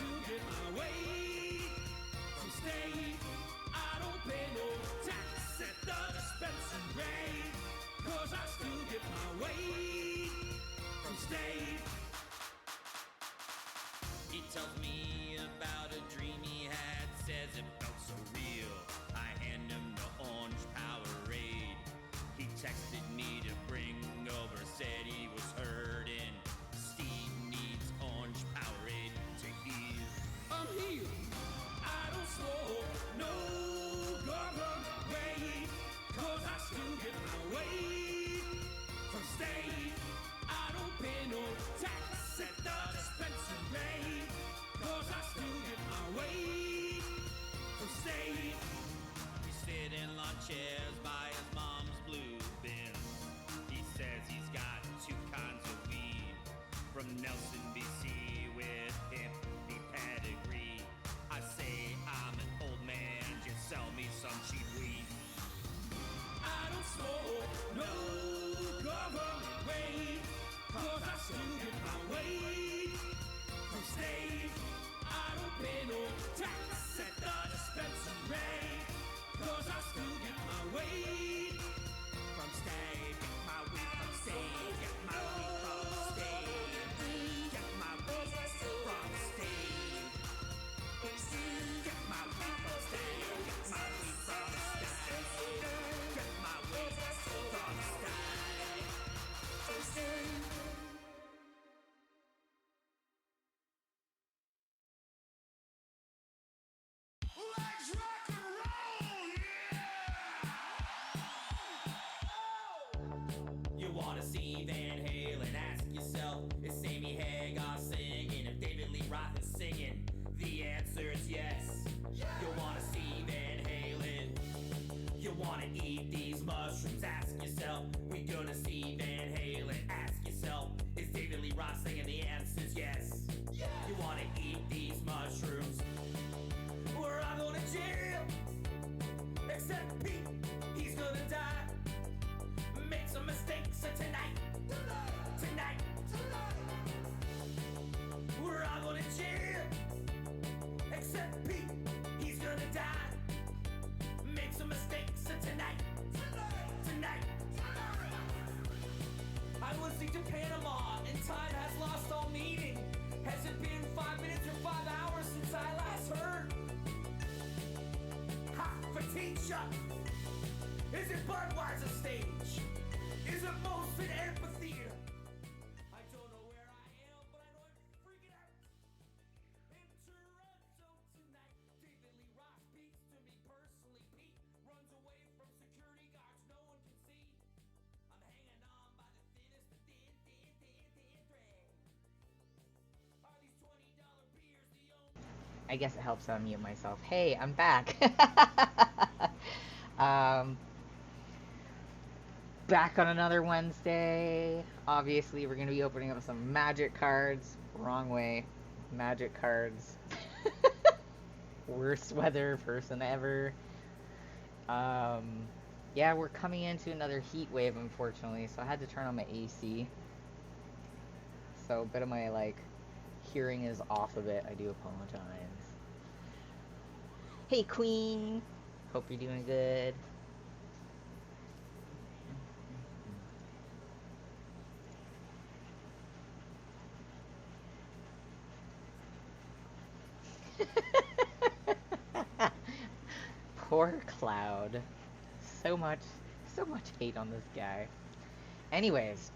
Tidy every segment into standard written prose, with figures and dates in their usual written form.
still get my way from state. I don't pay no tax at the dispensary, 'cause I still get my way from state. He tells me about a dream he had, says it felt so real. I hand him the orange Powerade. He texted me to bring over, said he was hurting. Steve needs orange Powerade to heal. I'm healed. I don't smoke no government weed, 'cause I still get my weed from state. I don't pay no tax at the dispensary, 'cause I still get my weed from state. We sit in lawn chairs by his mom's blue bin. He says he's got 2 kinds of weed from Nelson, BC, with hippie pedigree. I say I'm an old man, just sell me some cheap weed. I don't smoke no government weed, 'cause I still get my weed from state. I don't pay no tax at the dispensary, 'cause I still get my weed from state. Get my weed from state. Get my weed from state. Get my weed from state. Get my weed from state. Get my weed from state. Get my weed from state. Let's rock and roll, yeah! You wanna see Van Halen? Ask yourself, is Sammy Hagar singing? If David Lee Roth is singing, the answer is yes. You wanna see Van Halen? You wanna eat these mushrooms? Ask yourself, we gonna see Van Halen? Ask yourself, is David Lee Roth singing? The answer is yes. You wanna eat these mushrooms? We're all going to jail, except Pete, he's gonna die. Make some mistakes tonight. We're all going to jail, except Pete, he's gonna die. Make some mistakes tonight. I was listening to Panama, and time has lost all meaning. Has it been 5 minutes or 5 hours since I last heard? Ha, for teacher. Is it Budweiser stage? Is it Molson Amphitheater? I don't know where I am, but I know I'm freaking out. In Toronto tonight, David Lee Roth speaks to me personally. Pete runs away from security guards no one can see. I'm hanging on by the thinnest of thin thread. Are these $20 beers the only... I guess it helps I mute myself. Hey, I'm back. Back on another Wednesday. Obviously, we're going to be opening up some magic cards. Wrong way. Magic cards. Worst weather person ever. Yeah, we're coming into another heat wave, unfortunately, so I had to turn on my AC. So a bit of my, hearing is off a bit. I do apologize. Hey, Queen! Hope you're doing good. Poor Cloud. So much hate on this guy. Anyways,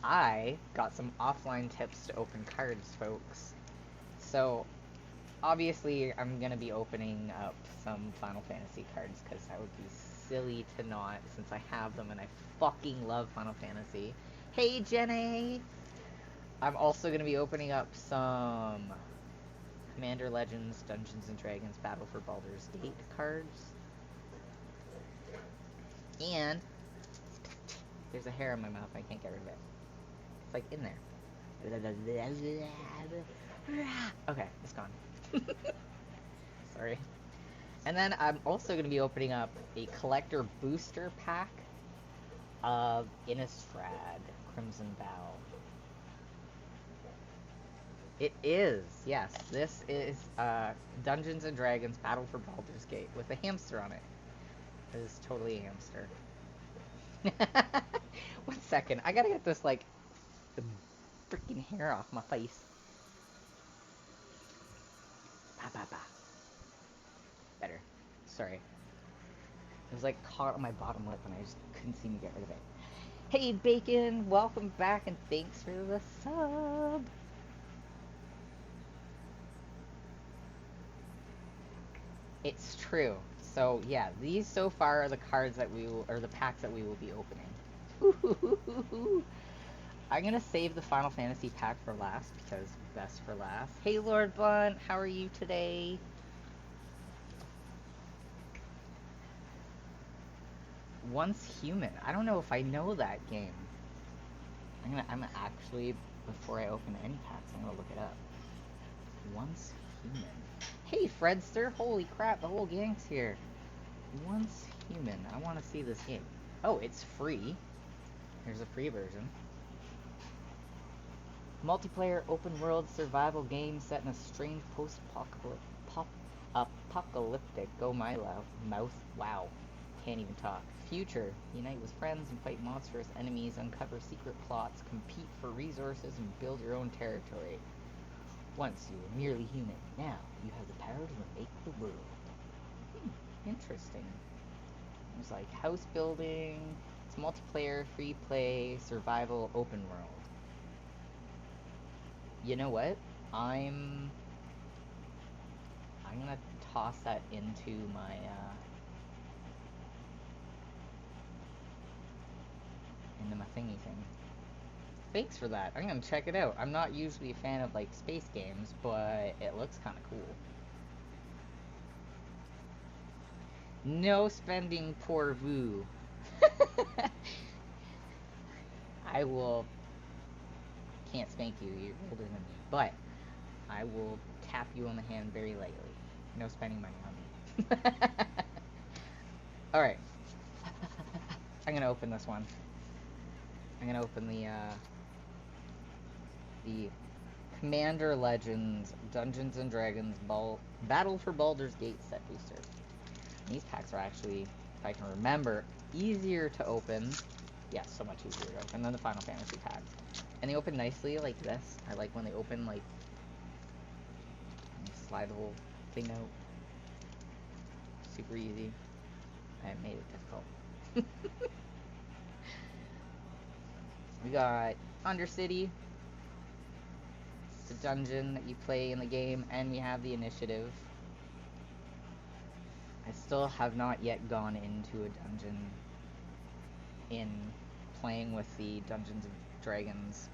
I got some offline tips to open cards, folks. So, obviously, I'm gonna be opening up some Final Fantasy cards, because that would be silly to not, since I have them and I fucking love Final Fantasy. Hey, Jenny! I'm also gonna be opening up some Commander Legends, Dungeons & Dragons, Battle for Baldur's Gate cards. And there's a hair in my mouth, I can't get rid of it. It's like in there. Okay, it's gone. Sorry. And then I'm also going to be opening up a collector booster pack of Innistrad Crimson Vow. It is, yes. This is Dungeons and Dragons Battle for Baldur's Gate with a hamster on it. It is totally a hamster. 1 second, I gotta get this, like, the freaking hair off my face. Bah, bah, bah. Better. Sorry. It was, like, caught on my bottom lip and I just couldn't seem to get rid of it. Hey, Bacon! Welcome back and thanks for the sub! It's true. So, yeah, these so far are the cards that we will, or the packs that we will be opening. I'm gonna save the Final Fantasy pack for last, because best for last. Hey, Lord Blunt, how are you today? Once Human. I don't know if I know that game. I'm actually, before I open any packs, I'm gonna look it up. Once Human. Hey, Fredster! Holy crap, the whole gang's here. Once Human. I want to see this game. Oh, it's free. Here's a free version. Multiplayer open world survival game set in a strange post-apocalyptic, go my mouth, wow, can't even talk, future. Unite with friends and fight monstrous enemies, uncover secret plots, compete for resources, and build your own territory. Once you were merely human, now you have the power to make the world. Interesting. There's like house building, it's multiplayer, free play, survival, open world. You know what? I'm gonna toss that into my thingy thing. Thanks for that. I'm gonna check it out. I'm not usually a fan of like space games, but it looks kind of cool. No spending pour vous. I will. Can't spank you. You're older than me, but I will tap you on the hand very lightly. No spending money on me. Alright. I'm gonna open this one. I'm gonna open the Commander Legends Dungeons and Dragons Battle for Baldur's Gate set booster. And these packs are actually, if I can remember, easier to open. Yes, so much easier to open than the Final Fantasy packs. And they open nicely like this. I like when they open like, slide the whole thing out. Super easy. I made it difficult. We got Undercity. It's a dungeon that you play in the game, and we have the initiative. I still have not yet gone into a dungeon in playing with the Dungeons and Dragons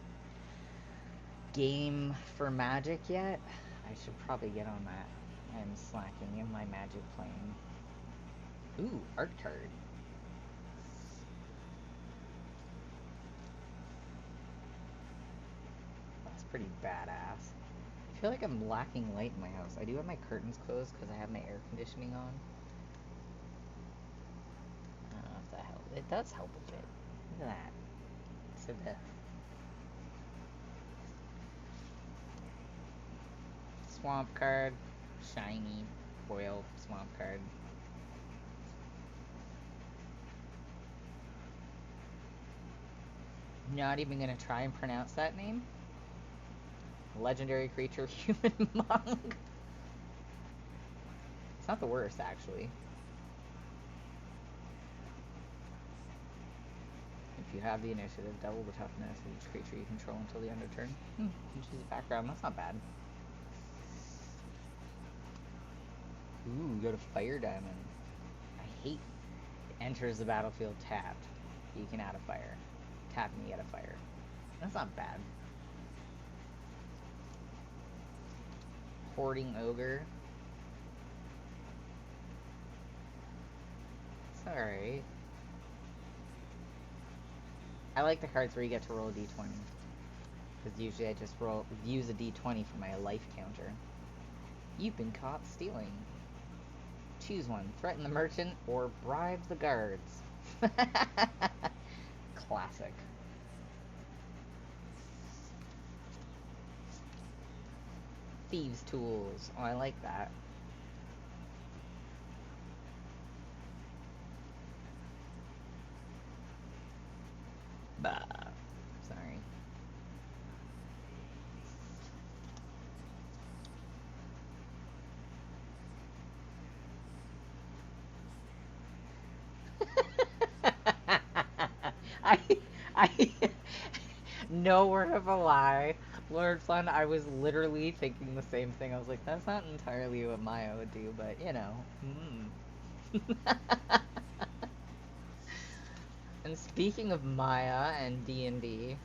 game for Magic yet. I should probably get on that. I'm slacking in my Magic playing. Ooh, art card. That's pretty badass. I feel like I'm lacking light in my house. I do have my curtains closed because I have my air conditioning on. I don't know if that helps. It does help a bit. Look at that. So the swamp card, shiny foil swamp card. Not even gonna try and pronounce that name. Legendary creature, human monk. It's not the worst, actually. If you have the initiative, double the toughness of each creature you control until the end of turn. You choose a background, that's not bad. Ooh, you go to Fire Diamond. I hate enters the battlefield tapped. You can add a fire. Tap and you get a fire. That's not bad. Hoarding Ogre. It's alright. I like the cards where you get to roll a d20. Because usually I just use a d20 for my life counter. You've been caught stealing. Choose one. Threaten the merchant or bribe the guards. Classic. Thieves' tools. Oh, I like that. Bah. Sorry. I, I, no word of a lie. Lord Fun, I was literally thinking the same thing. I was like, that's not entirely what Maya would do, but you know. And speaking of Maya and D&D,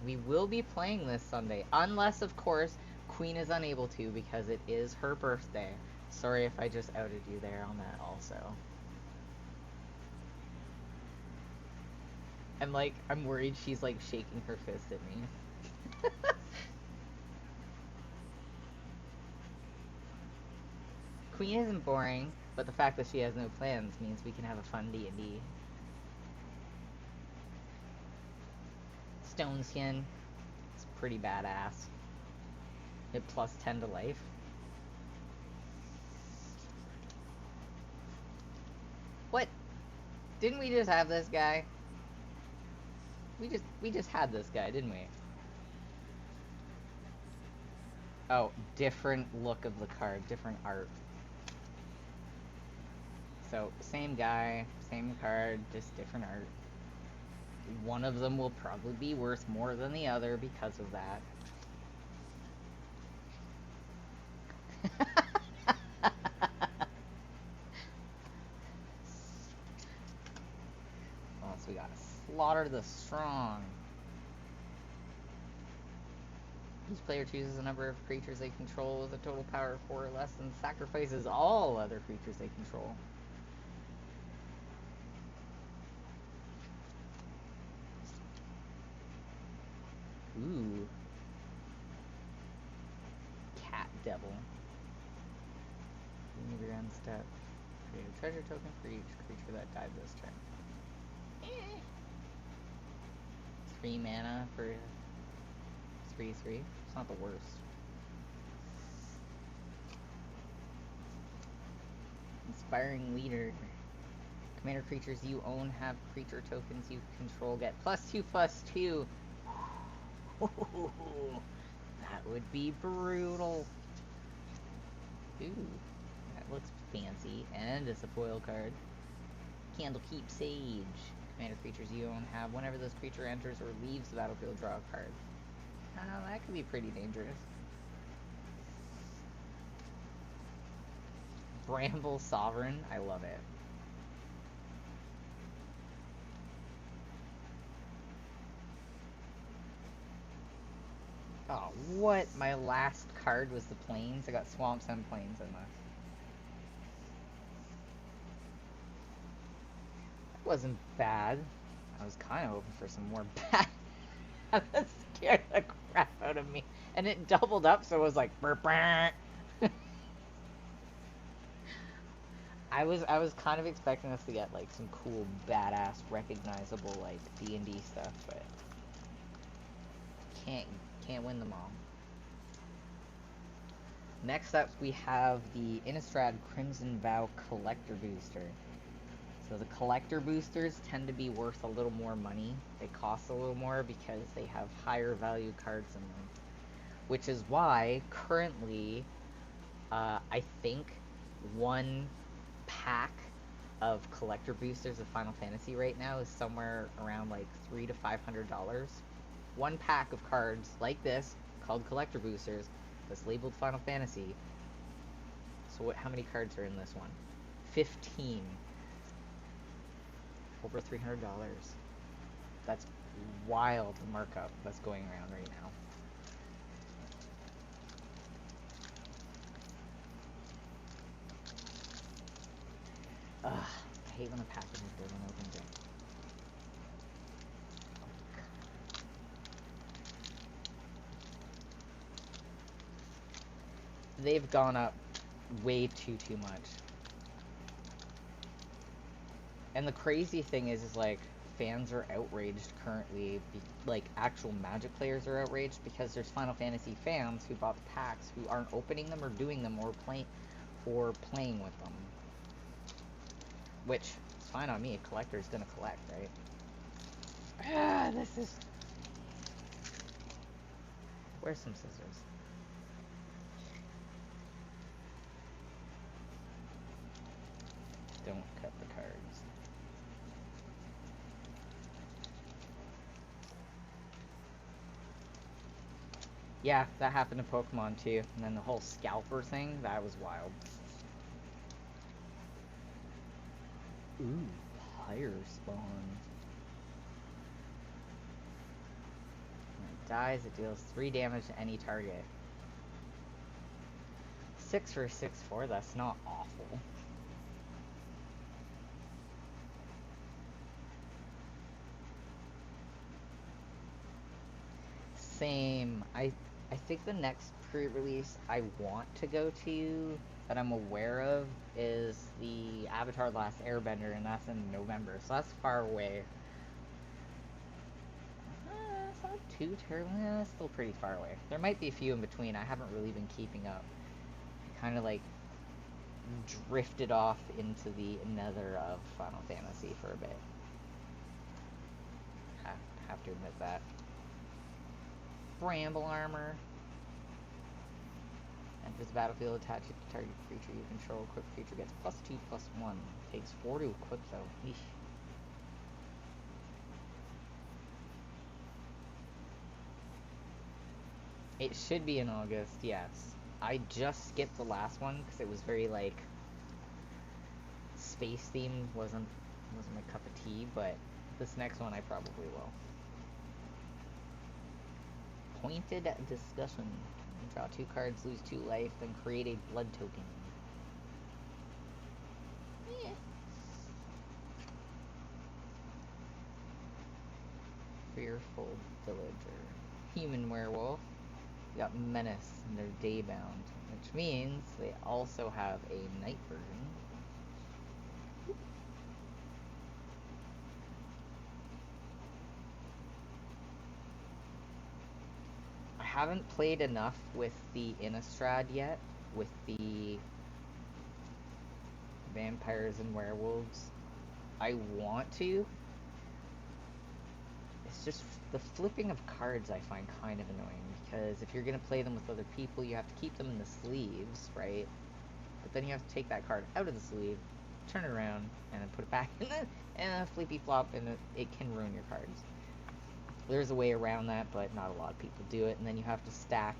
we will be playing this Sunday. Unless, of course, Queen is unable to because it is her birthday. Sorry if I just outed you there on that also. And, like, I'm worried she's, like, shaking her fist at me. Queen isn't boring, but the fact that she has no plans means we can have a fun D&D. Stone Skin. It's pretty badass. It plus 10 to life. What? Didn't we just have this guy? We just had this guy, didn't we? Oh, different look of the card, different art. So, same guy, same card, just different art. One of them will probably be worth more than the other because of that. Oh, so we gotta slaughter the strong. Each player chooses a number of creatures they control with a total power of 4 or less and sacrifices all other creatures they control. Ooh. Cat Devil. Move your end step. Create a treasure token for each creature that died this turn. 3 mana for 3/3. It's not the worst. Inspiring Leader. Commander creatures you own have creature tokens you control get +2/+2. That would be brutal. Ooh, that looks fancy. And it's a foil card. Candlekeep Sage. Commander creatures you own have, whenever this creature enters or leaves the battlefield, draw a card. That could be pretty dangerous. Bramble Sovereign. I love it. Oh, what? My last card was the Plains. I got Swamps and Plains in this. It wasn't bad. I was kind of hoping for some more bad. That scared the crap out of me. And it doubled up, so it was like burp, burp. I was kind of expecting us to get like some cool, badass, recognizable like D&D stuff, but can't win them all. Next up, we have the Innistrad Crimson Vow Collector Booster. So the Collector Boosters tend to be worth a little more money. They cost a little more because they have higher value cards in them. Which is why, currently, I think one pack of Collector Boosters of Final Fantasy right now is somewhere around like $300 to $500. One pack of cards like this, called Collector Boosters, that's labeled Final Fantasy. So how many cards are in this one? 15. Over $300. That's wild markup that's going around right now. Ugh, I hate when a package is good when I open it. They've gone up way too much. And the crazy thing is like, fans are outraged currently, like actual Magic players are outraged because there's Final Fantasy fans who bought the packs who aren't opening them or doing them or playing with them. Which is fine on me. A collector's gonna collect, right? Ah, this is. Where's some scissors? Don't cut the cards. Yeah, that happened to Pokemon too. And then the whole scalper thing, that was wild. Ooh, Pyre Spawn. When it dies, it deals 3 damage to any target. 6 for 6/4, that's not awful. Same. I think the next pre-release I want to go to that I'm aware of is the Avatar: The Last Airbender, and that's in November, so that's far away. It's not too terrible. Yeah, it's still pretty far away. There might be a few in between. I haven't really been keeping up. Kind of like drifted off into the nether of Final Fantasy for a bit. Have to admit that. Bramble armor. Enters the battlefield, attach it to target creature you control. Equipped creature gets +2/+1. Takes 4 to equip though. Eesh. It should be in August, yes. I just skipped the last one because it was very like space themed. Wasn't my cup of tea, but this next one I probably will. Pointed discussion. Draw 2 cards, lose 2 life, then create a blood token. Yeah. Fearful villager. Human werewolf. You got menace, and they're daybound, which means they also have a night version. I haven't played enough with the Innistrad yet, with the vampires and werewolves. I want to. It's just the flipping of cards I find kind of annoying, because if you're going to play them with other people, you have to keep them in the sleeves, right? But then you have to take that card out of the sleeve, turn it around, and then put it back in the flippy flop, and it can ruin your cards. There's a way around that, but not a lot of people do it, and then you have to stack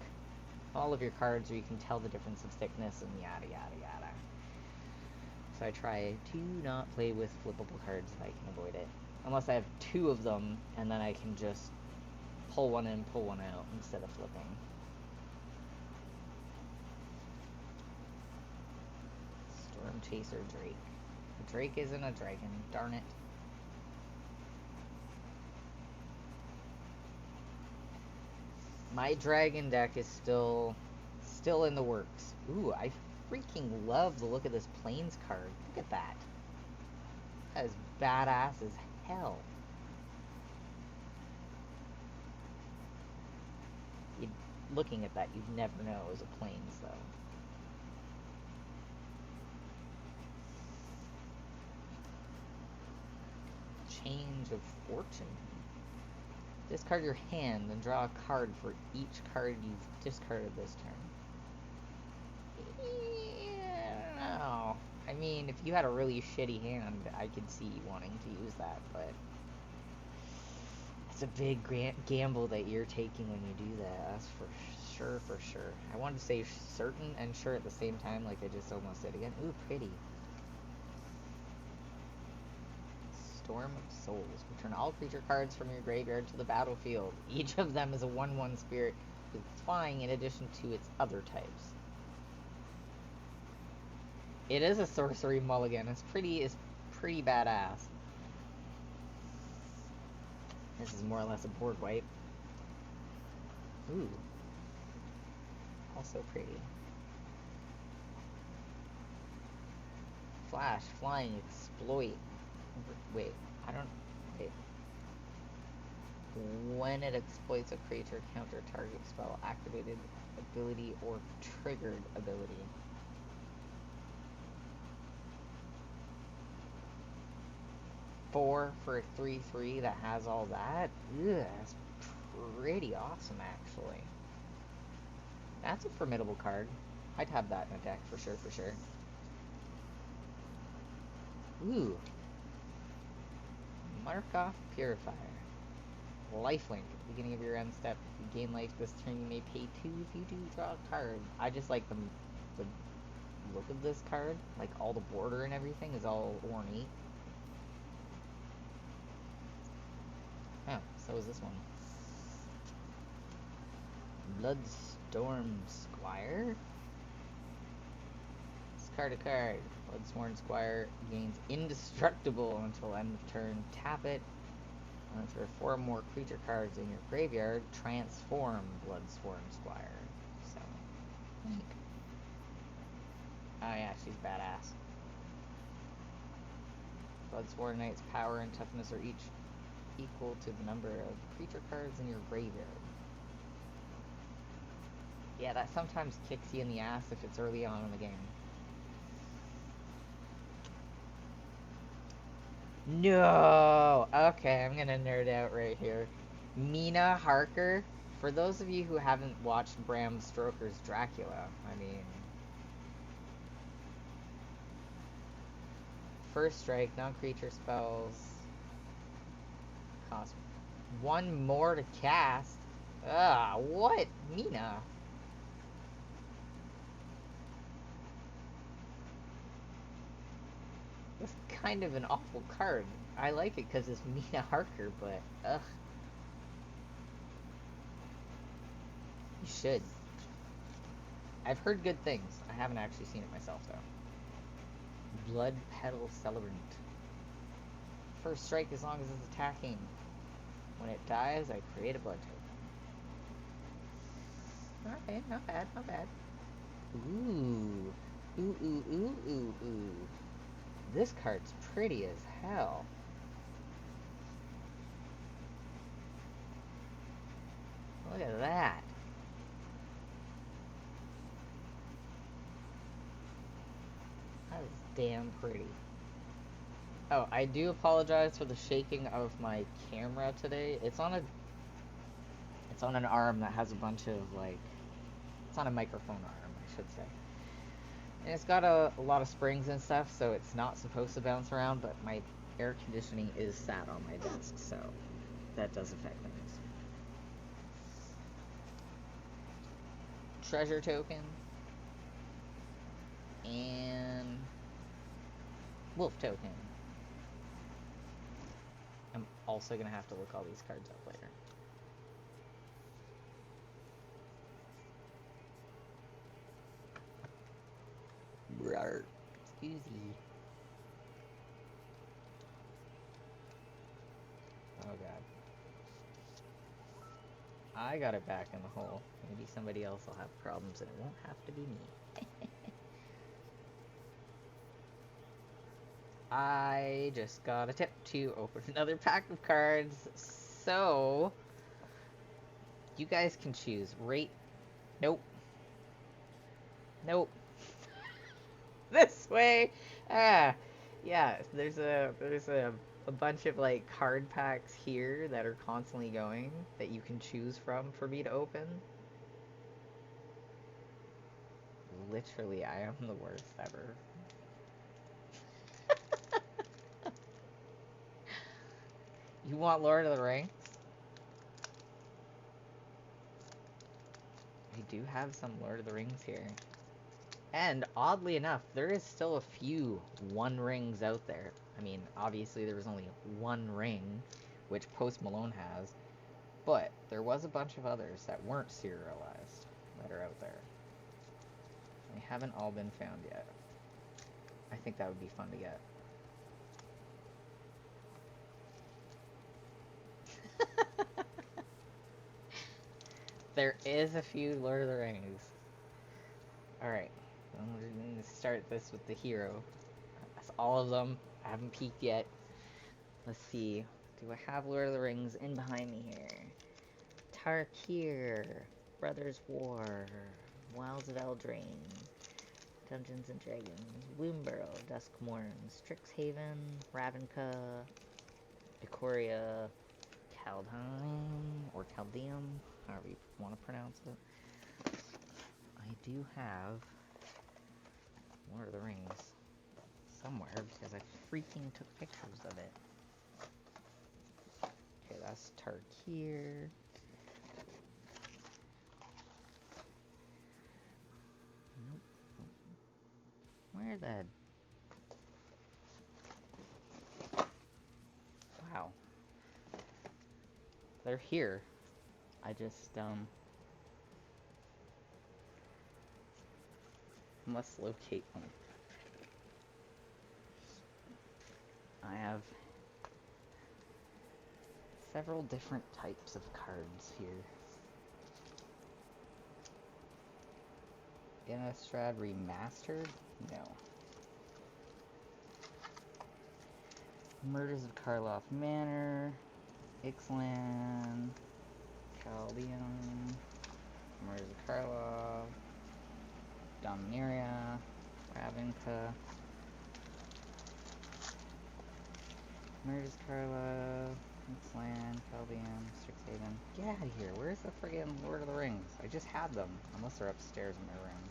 all of your cards so you can tell the difference of thickness and yada yada yada. So I try to not play with flippable cards if I can avoid it. Unless I have 2 of them, and then I can just pull one in, pull one out, instead of flipping. Storm Chaser Drake. The Drake isn't a dragon, darn it. My dragon deck is still in the works. Ooh, I freaking love the look of this Plains card. Look at that. That is badass as hell. Looking at that, you'd never know it was a Plains, though. Change of Fortune. Discard your hand and draw a card for each card you've discarded this turn. Yeah, no. I mean, if you had a really shitty hand, I could see you wanting to use that, but it's a big gamble that you're taking when you do that. That's for sure. I wanted to say certain and sure at the same time, like I just almost did again. Ooh, pretty. Storm of Souls. Return all creature cards from your graveyard to the battlefield. Each of them is a 1/1 spirit with flying in addition to its other types. It is a sorcery mulligan. It's pretty badass. This is more or less a board wipe. Ooh. Also pretty. Flash, flying, exploit. Wait, I don't... Wait. When it exploits a creature counter target spell, activated ability, or triggered ability. 4 for a 3/3 that has all that? Ugh, that's pretty awesome, actually. That's a formidable card. I'd have that in a deck for sure, for sure. Ooh. Markov Purifier. Lifelink. At the beginning of your end step, if you gain life this turn, you may pay 2 if you do draw a card. I just like the look of this card. Like, all the border and everything is all ornate. Oh, so is this one. Bloodstorm Squire. Discard a card. Bloodsworn Squire gains indestructible until end of turn. Tap it. And if there are 4 more creature cards in your graveyard, transform Bloodsworn Squire. So, oh yeah, she's badass. Bloodsworn Knight's power and toughness are each equal to the number of creature cards in your graveyard. Yeah, that sometimes kicks you in the ass if it's early on in the game. No! Okay, I'm gonna nerd out right here. Mina Harker. For those of you who haven't watched Bram Stoker's Dracula, I mean... First strike, non-creature spells. Cost 1 more to cast. Ah, what? Mina. It's kind of an awful card. I like it because it's Mina Harker, but ugh. You should. I've heard good things. I haven't actually seen it myself, though. Blood Petal Celebrant. First strike as long as it's attacking. When it dies, I create a blood token. Okay, not bad, not bad. Ooh. Ooh, ooh, ooh, ooh, ooh. This card's pretty as hell. Look at that. That is damn pretty. Oh, I do apologize for the shaking of my camera today. It's on an arm that has a bunch of, like, it's on a microphone arm, I should say. And it's got a lot of springs and stuff, so it's not supposed to bounce around, but my air conditioning is sat on my desk, so that does affect things. Treasure token. And wolf token. I'm also going to have to look all these cards up later. Excuse me. Oh god. I got it back in the hole. Maybe somebody else will have problems and it won't have to be me. I just got a tip to open another pack of cards. So, you guys can choose. Rate. Nope. Nope. This way. Ah, yeah. There's a bunch of like card packs here that are constantly going that you can choose from for me to open. Literally, I am the worst ever. You want Lord of the Rings? I do have some Lord of the Rings here. And oddly enough, there is still a few One Rings out there. I mean, obviously there was only one ring, which Post Malone has, but there was a bunch of others that weren't serialized that are out there. They haven't all been found yet. I think that would be fun to get. There is a few Lord of the Rings. Alright, I'm going to start this with the hero. That's all of them. I haven't peeked yet. Let's see. Do I have Lord of the Rings in behind me here? Tarkir, Brothers War, Wilds of Eldraine, Dungeons and Dragons, Bloomburrow, Duskmorn, Strixhaven, Ravnica, Ikoria, Kaldheim, or Chaldeum, however you want to pronounce it. I do have Lord of the Rings somewhere because I freaking took pictures of it. Okay, that's Tarkir. Nope. Where the... Wow. They're here. I just, must locate them. I have several different types of cards here. Innistrad Remastered? No. Murders of Karloff Manor, Ixalan, Chaldeum, Murders of Karloff, Dominaria, Ravnica, Murders of Karloff, Ixalan, Chaldeum, Strixhaven. Get out of here. Where's the friggin' Lord of the Rings? I just had them, unless they're upstairs in my room.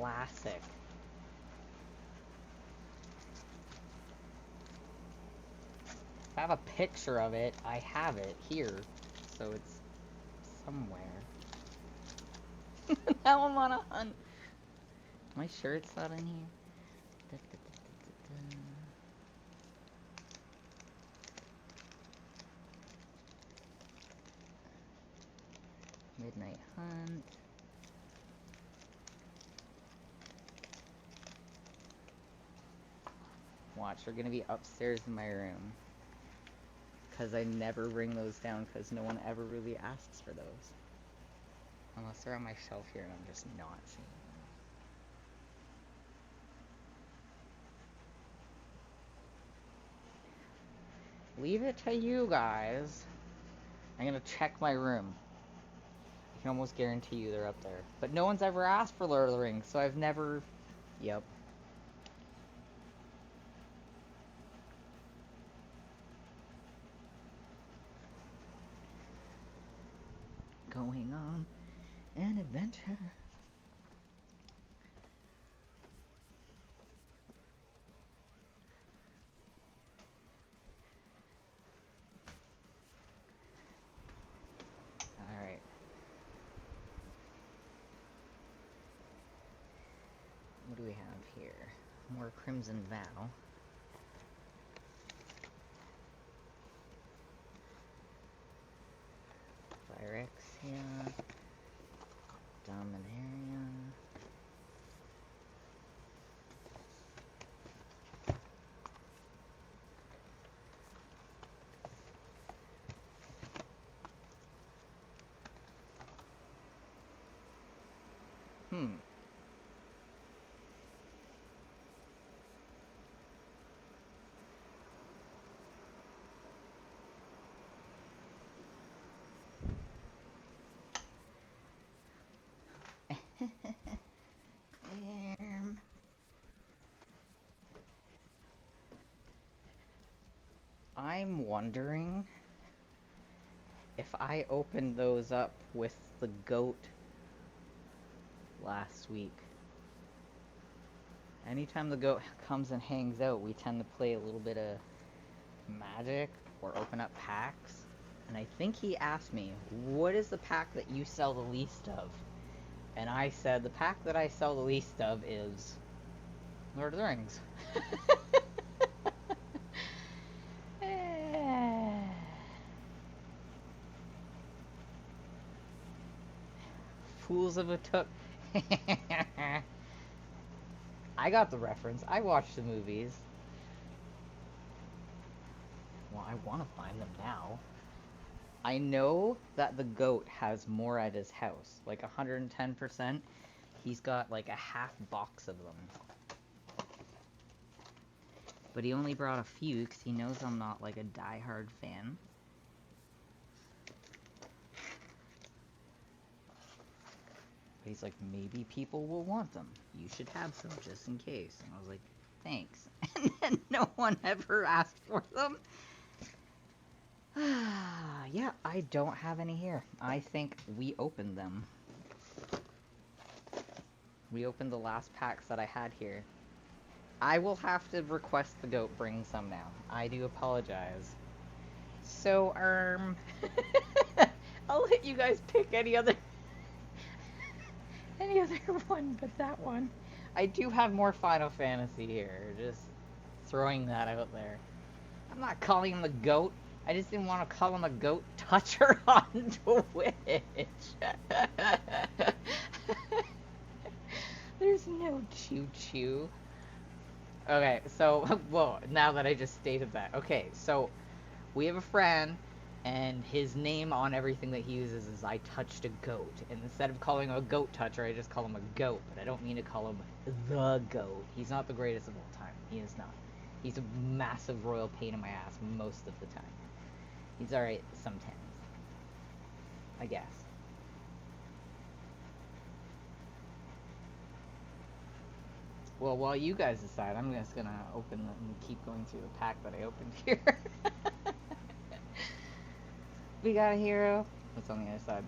Classic. If I have a picture of it, I have it here, so it's somewhere. Now I'm on a hunt. Am I sure it's not in here? Midnight Hunt. Watch, they're gonna be upstairs in my room. Because I never bring those down because no one ever really asks for those. Unless they're on my shelf here and I'm just not seeing them. Leave it to you guys. I'm gonna check my room. I can almost guarantee you they're up there. But no one's ever asked for Lord of the Rings, so I've never... Yep. Going on an adventure. Alright. What do we have here? More Crimson Vow. Phyrexia. Dominaria. I'm wondering if I opened those up with the goat last week. Anytime the goat comes and hangs out, we tend to play a little bit of Magic or open up packs. And I think he asked me, what is the pack that you sell the least of? And I said, the pack that I sell the least of is Lord of the Rings. Fools of a Took. I got the reference. I watched the movies. Well, I want to find them now. I know that the goat has more at his house, like 110%. He's got like a half box of them. But he only brought a few because he knows I'm not like a die-hard fan. But he's like, maybe people will want them. You should have some just in case. And I was like, thanks. And then no one ever asked for them. Yeah, I don't have any here. I think we opened them. We opened the last packs that I had here. I will have to request the goat bring some now. I do apologize. So, I'll let you guys pick any other one but that one. I do have more Final Fantasy here. Just throwing that out there. I'm not calling him the goat. I just didn't want to call him a goat toucher on Twitch. There's no choo-choo. Okay, so, well, now that I just stated that. Okay, so, we have a friend, and his name on everything that he uses is I touched a goat. And instead of calling him a goat toucher, I just call him a goat. But I don't mean to call him the goat. He's not the greatest of all time. He is not. He's a massive royal pain in my ass most of the time. He's alright sometimes. I guess. Well, while you guys decide, I'm just gonna open and keep going through the pack that I opened here. We got a hero. What's on the other side?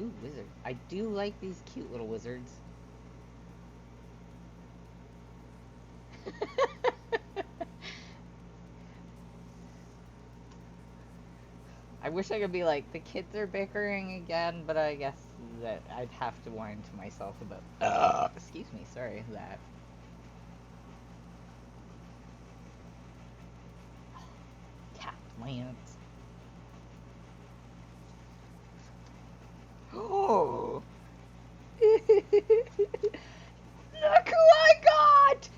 Ooh, wizard. I do like these cute little wizards. I wish I could be like, the kids are bickering again, but I guess that I'd have to whine to myself about, excuse me, sorry, that. Cat plants. Oh! Look who I got!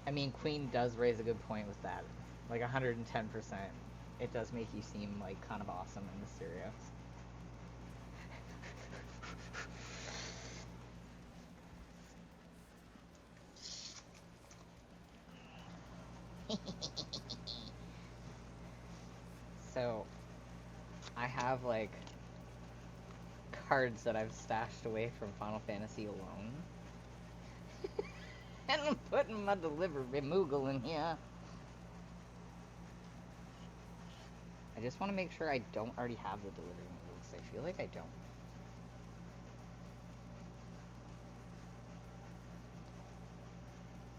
I mean, Queen does raise a good point with that. Like 110%. It does make you seem like kind of awesome and mysterious. So, I have like cards that I've stashed away from Final Fantasy alone. And I'm putting my delivery Moogle in here. I just want to make sure I don't already have the delivery Moogle, because I feel like I don't.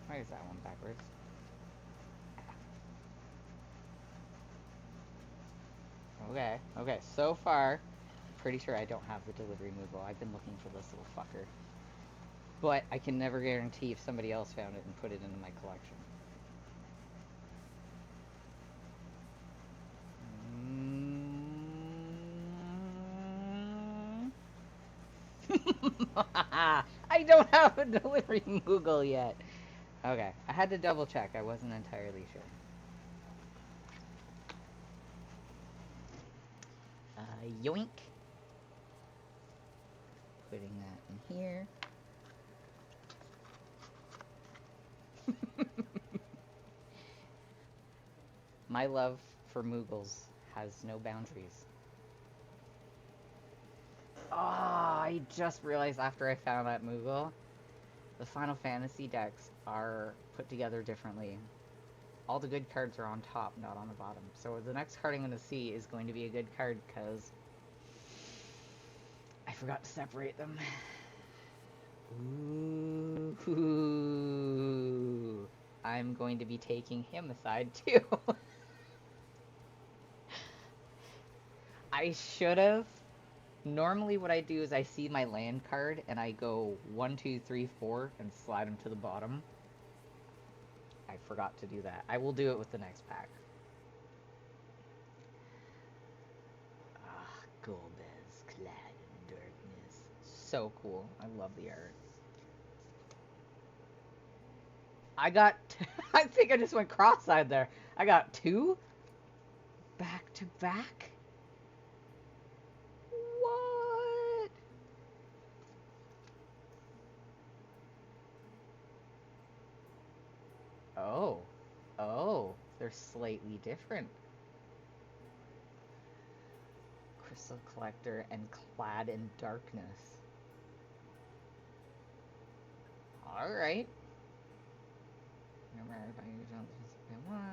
Why is that one backwards? Okay, so far, pretty sure I don't have the delivery Moogle. I've been looking for this little fucker. But I can never guarantee if somebody else found it and put it into my collection. I don't have a delivery Moogle yet. Okay, I had to double check. I wasn't entirely sure. Yoink. Putting that in here. My love for Moogles has no boundaries. Oh, I just realized after I found that Moogle, the Final Fantasy decks are put together differently. All the good cards are on top, not on the bottom. So the next card I'm going to see is going to be a good card because I forgot to separate them. Ooh. I'm going to be taking him aside too. I should have. Normally what I do is I see my land card and I go 1, 2, 3, 4 and slide them to the bottom. I forgot to do that. I will do it with the next pack. Ah, Golbez, clad in darkness. So cool. I love the art. I got... I think I just went cross-eyed there. I got 2 back to back. Oh. Oh. They're slightly different. Crystal Collector and Clad in Darkness. Alright. Remember if I use one.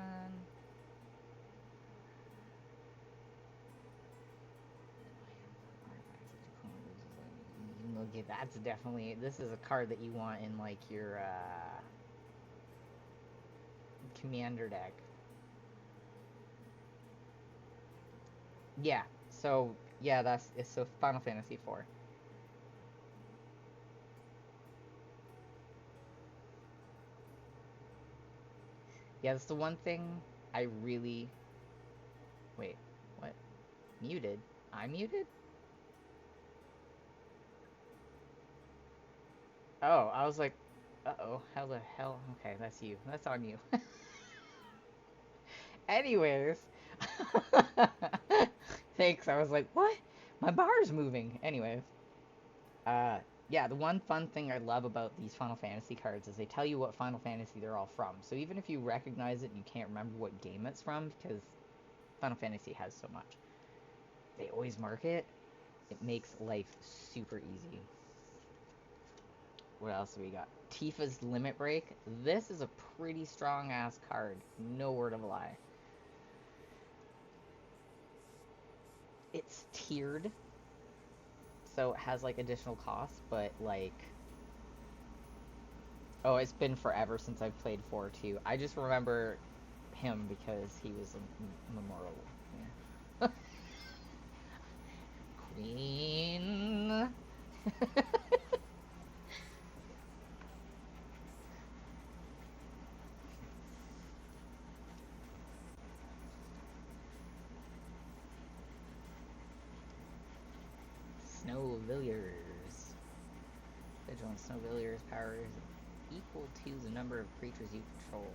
Okay, that's definitely, this is a card that you want in like your commander deck. Yeah. So yeah, it's so Final Fantasy IV. Yeah, that's the one thing I really. Wait, what? Muted? I'm muted? Oh, I was like, uh-oh, how the hell? Okay, that's you. That's on you. Anyways. Thanks, I was like, what? My bar's moving. Anyways. Yeah, the one fun thing I love about these Final Fantasy cards is they tell you what Final Fantasy they're all from. So even if you recognize it and you can't remember what game it's from, because Final Fantasy has so much, they always mark it. It makes life super easy. What else do we got? Tifa's Limit Break. This is a pretty strong ass card. No word of a lie. It's tiered, so it has like additional costs, but like, oh, it's been forever since I've played 4 too. I just remember him because he was a memorial. Yeah. Queen. Snow Villiers. Vigilant Snow Villiers power is equal to the number of creatures you control.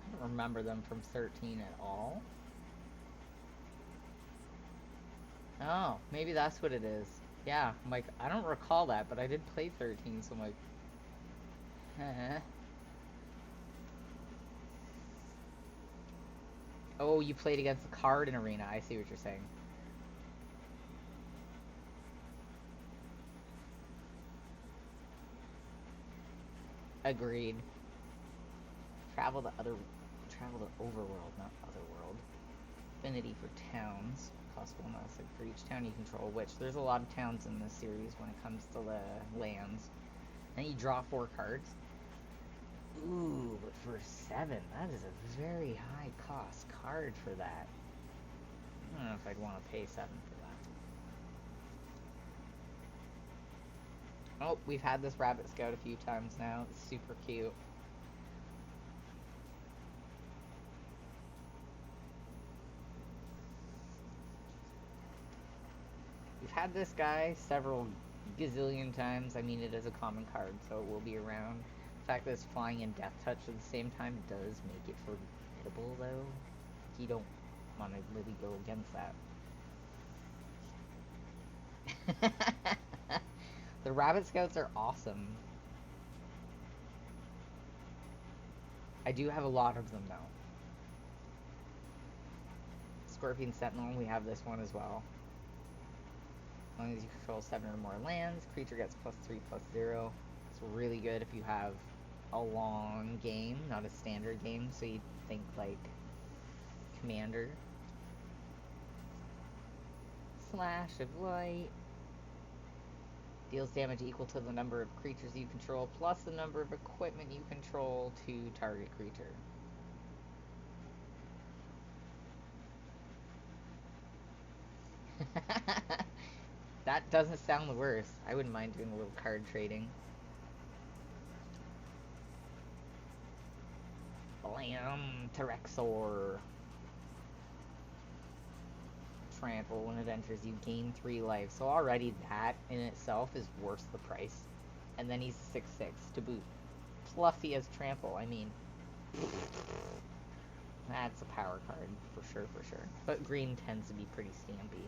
I don't remember them from 13 at all. Oh, maybe that's what it is. Yeah, I'm like, I don't recall that, but I did play 13, so I'm like, eh. Oh, you played against the card in Arena. I see what you're saying. Agreed. Travel to Overworld, not Otherworld. Affinity for towns. Cost one less for each town you control, which there's a lot of towns in this series when it comes to the lands. And you draw 4 cards. Ooh, but for 7, that is a very high cost card for that. I don't know if I'd want to pay 7 for that. Oh, we've had this Rabbit Scout a few times now. It's super cute. We've had this guy several gazillion times. I mean, it is a common card, so it will be around. The fact that it's flying and Death Touch at the same time does make it formidable, though. You don't want to really go against that. The Rabbit Scouts are awesome. I do have a lot of them, though. Scorpion Sentinel, we have this one as well. As long as you control 7 or more lands, creature gets +3/+0. It's really good if you have a long game, not a standard game, so you think like Commander. Slash of Light. Deals damage equal to the number of creatures you control plus the number of equipment you control to target creature. That doesn't sound the worst. I wouldn't mind doing a little card trading. Blam! Terexor. Trample. When it enters, you gain 3 life. So already that in itself is worth the price. And then he's 6/6 to boot. Fluffy as Trample. I mean, that's a power card for sure, for sure. But green tends to be pretty stampy.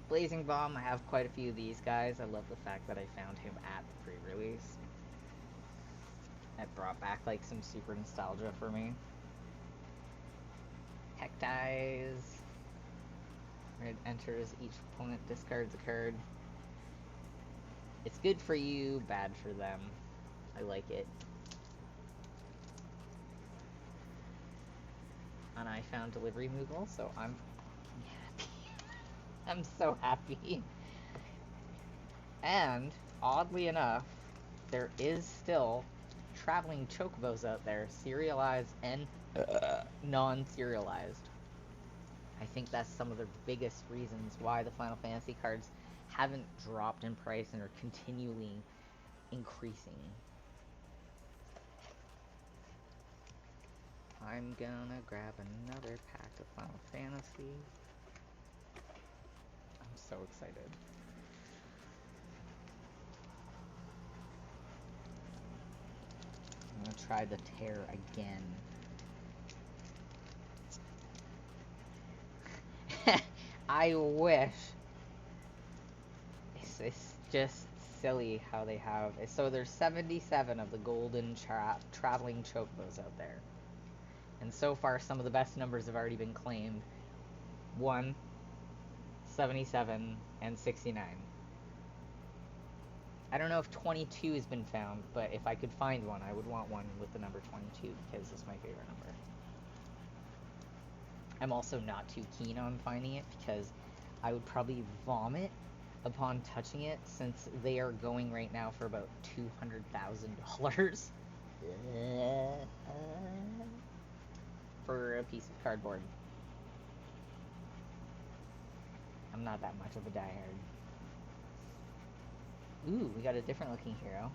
Blazing Bomb, I have quite a few of these guys. I love the fact that I found him at the That brought back like some super nostalgia for me. Heck dies. Red enters, each opponent discards a card. It's good for you, bad for them. I like it. And I found delivery Moogle, so I'm happy. I'm so happy. And, oddly enough, there is still traveling chocobos out there, serialized and non-serialized. I think that's some of the biggest reasons why the Final Fantasy cards haven't dropped in price and are continually increasing. I'm gonna grab another pack of Final Fantasy. I'm so excited. I'm gonna try the tear again. I wish. It's just silly how they have. So there's 77 of the golden traveling chocobos out there. And so far, some of the best numbers have already been claimed. 1, 77, and 69. I don't know if 22 has been found, but if I could find one, I would want one with the number 22 because it's my favorite number. I'm also not too keen on finding it because I would probably vomit upon touching it since they are going right now for about $200,000 for a piece of cardboard. I'm not that much of a diehard. Ooh, we got a different looking hero.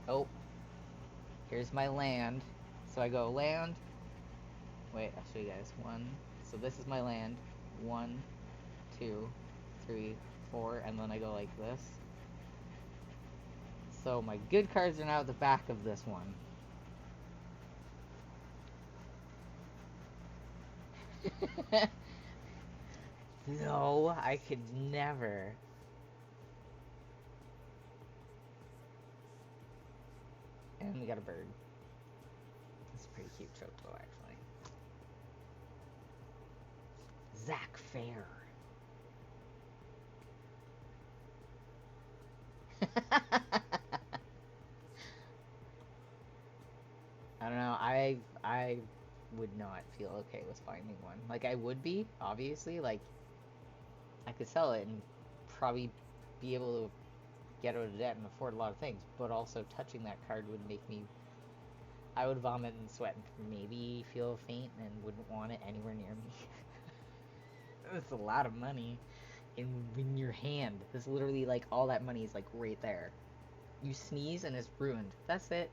Oh, here's my land. So I go land. Wait, I'll show you guys. So this is my land. 1, 2, 3, 4, and then I go like this. So my good cards are now at the back of this one. No, I could never. And we got a bird. It's a pretty cute chocobo, actually. Zach Fair. I don't know. I would not feel okay with finding one. Like I would be, obviously. Like I could sell it and probably be able to get out of debt and afford a lot of things. But also touching that card would make me. I would vomit and sweat and maybe feel faint and wouldn't want it anywhere near me. That's a lot of money in your hand. That's literally like all that money is like right there. You sneeze and it's ruined. That's it.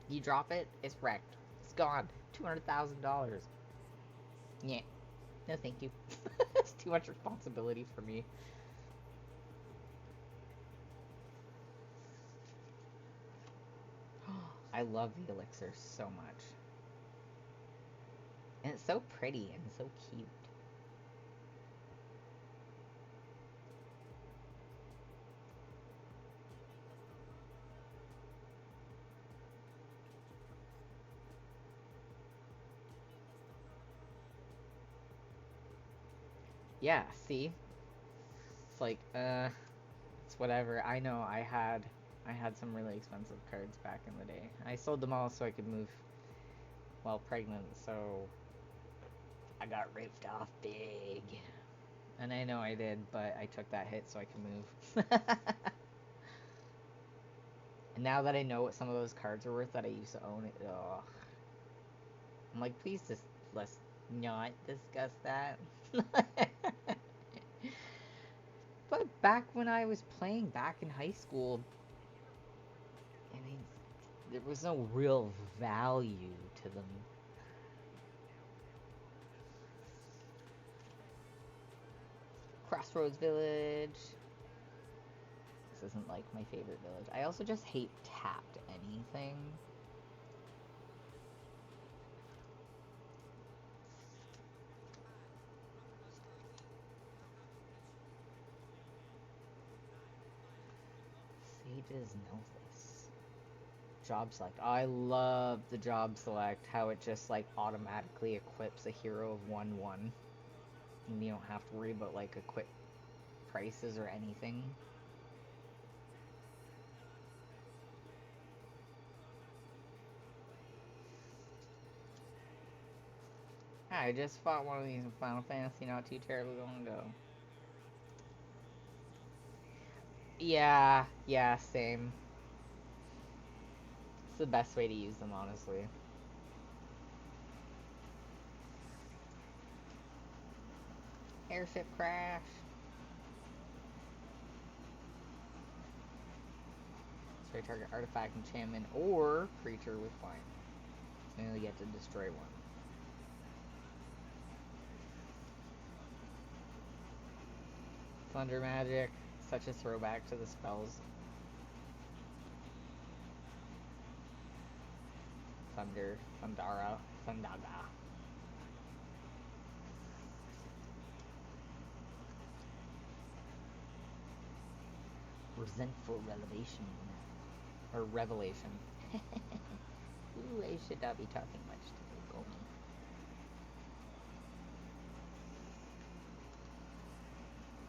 You drop it, it's wrecked. It's gone. $200,000. Yeah. No, thank you. It's too much responsibility for me. I love the elixir so much. And it's so pretty and so cute. Yeah, see? It's like, it's whatever. I know I had some really expensive cards back in the day. I sold them all so I could move while pregnant, so I got ripped off big. And I know I did, but I took that hit so I could move. And now that I know what some of those cards are worth that I used to own, ugh. I'm like, please just let's not discuss that. But back when I was playing back in high school, I mean, there was no real value to them. Crossroads Village. This isn't like my favorite village. I also just hate tapped anything. Sages know this. Job select. Oh, I love the job select, how it just like automatically equips a hero of 1/1. And you don't have to worry about like equip prices or anything. I just fought one of these in Final Fantasy not too terribly long ago. Yeah, same. It's the best way to use them, honestly. Airship crash. Destroy target artifact, enchantment, or creature with flying. So you only get to destroy one. Thunder magic. Such a throwback to the spells. Thunder, Thundara, Thundaga. Resentful revelation. Or revelation. Ooh, I should not be talking much to Gomi.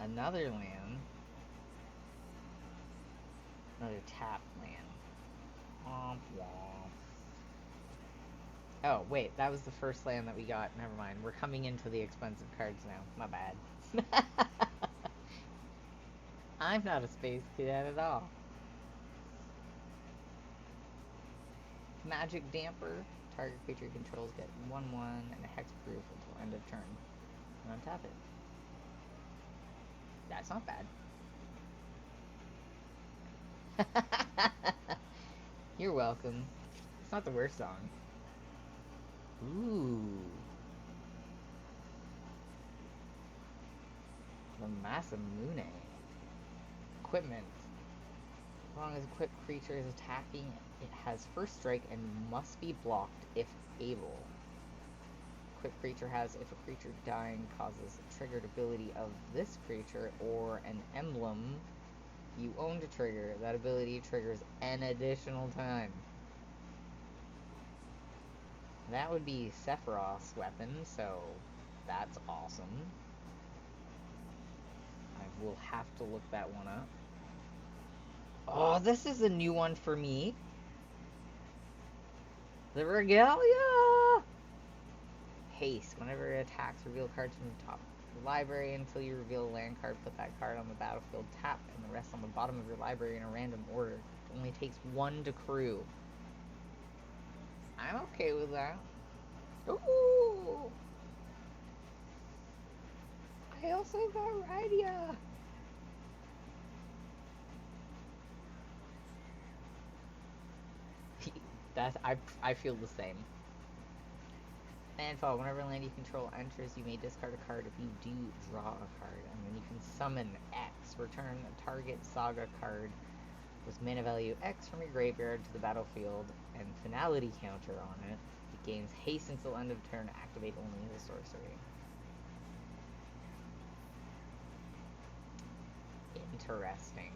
Another land. Another tap land. Womp womp. Oh, wait, that was the first land that we got. Never mind. We're coming into the expensive cards now. My bad. I'm not a space cadet at all. Magic Damper. Target creature controls get 1/1 and a hexproof until end of turn. And untap it. That's not bad. You're welcome. It's not the worst song. Ooh. The Masamune. Equipment. As long as equipped creature is attacking, it has first strike and must be blocked if able. Equipped creature has if a creature dying causes a triggered ability of this creature or an emblem you own to trigger. That ability triggers an additional time. That would be Sephiroth's weapon, so that's awesome. I will have to look that one up. Oh, this is a new one for me. The Regalia! Haste. Whenever it attacks, reveal cards from the top of the library. Until you reveal a land card, put that card on the battlefield, tap, and the rest on the bottom of your library in a random order. It only takes one to crew. I'm okay with that. Ooh! I also got Rydia! I feel the same. Landfall. Whenever land you control enters, you may discard a card. If you do, draw a card. And then you can summon X. Return a target saga card with mana value X from your graveyard to the battlefield and finality counter on it. It gains haste until end of turn. Activate only as a sorcery. Interesting.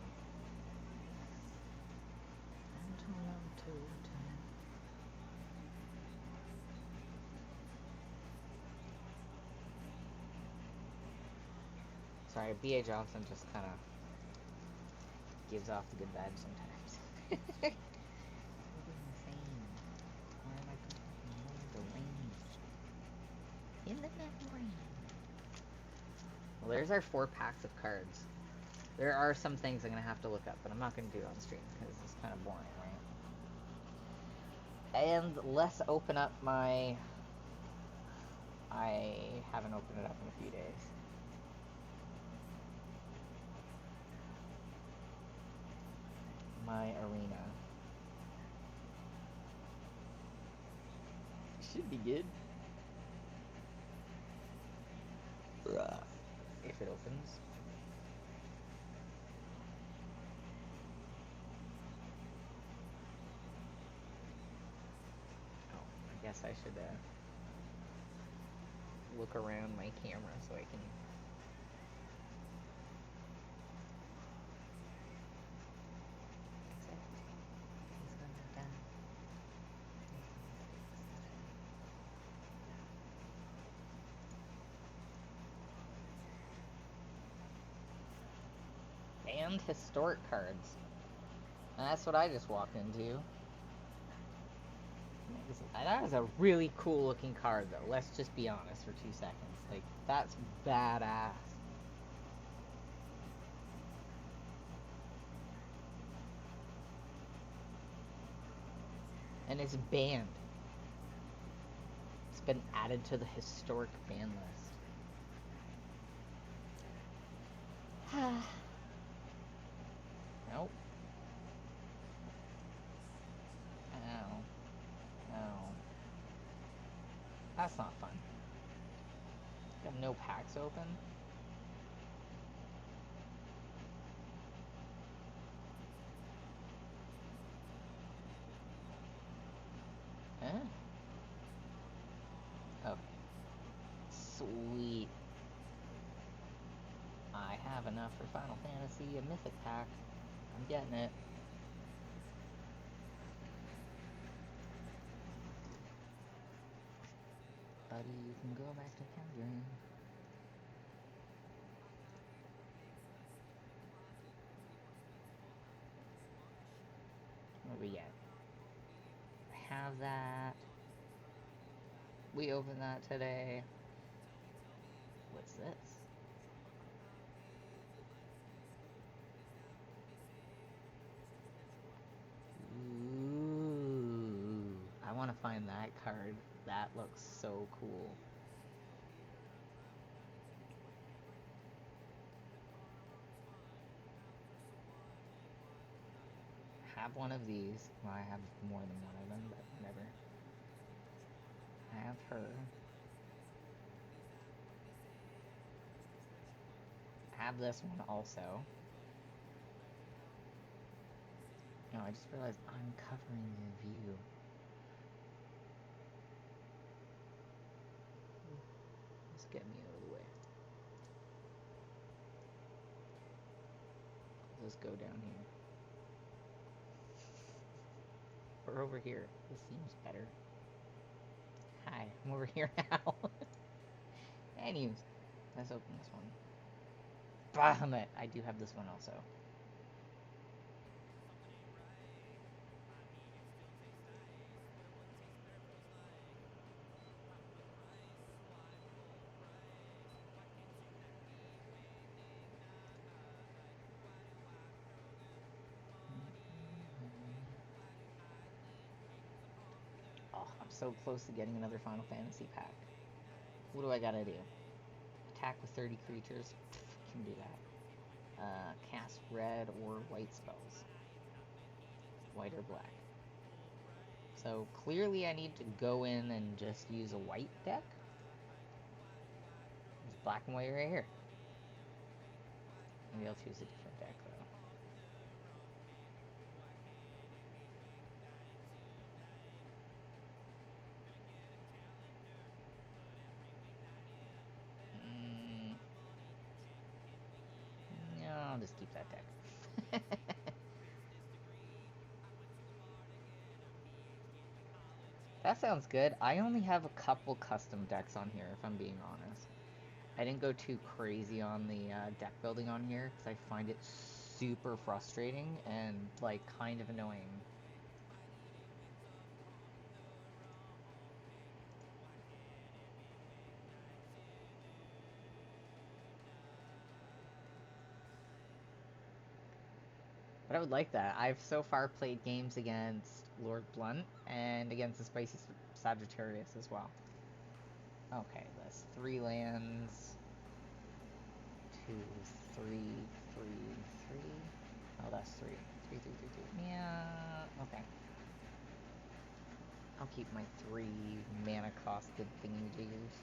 Sorry, B.A. Johnson just kind of gives off the good vibes sometimes. Well, there's our 4 packs of cards. There are some things I'm going to have to look up, but I'm not going to do it on stream because it's kind of boring, right? And let's open up my... I haven't opened it up in a few days. My arena. Should be good. If it opens. Oh, I guess I should look around my camera so I can... damned historic cards. And that's what I just walked into. That is a really cool looking card, though. Let's just be honest for 2 seconds. Like, that's badass. And it's banned. It's been added to the historic ban list. Nope. Ow. Ow. That's not fun. Got no packs open. Huh? Okay. Sweet. I have enough for Final Fantasy, a Mythic pack. I'm getting it. Buddy, you can go back to Kendrick. What do we get? Have that. We opened that today. What's this? Ooh. I want to find that card. That looks so cool. Have one of these. Well, I have more than one of them, but whatever. I have her. I have this one also. No, I just realized I'm covering your view. Just get me out of the way. Let's go down here. Or over here. This seems better. Hi, I'm over here now. Anyways, let's open this one. Bahamut! I do have this one also. Oh, I'm so close to getting another Final Fantasy pack. What do I gotta do? Attack with 30 creatures? Pff, can do that. Cast red or white spells. White or black. So clearly I need to go in and just use a white deck. It's black and white right here. Maybe I'll choose a different deck though. No, I'll just keep that deck. That sounds good. I only have a couple custom decks on here, if I'm being honest. I didn't go too crazy on the deck building on here, because I find it super frustrating and, like, kind of annoying. But I would like that. I've so far played games against Lord Blunt and against the Spicy Sagittarius as well. Okay, that's 3 lands. 2, 3, 3, 3. Oh, that's 3. 3, 3, 3, 3. Yeah, okay. I'll keep my 3 mana costed thingy-jiggers.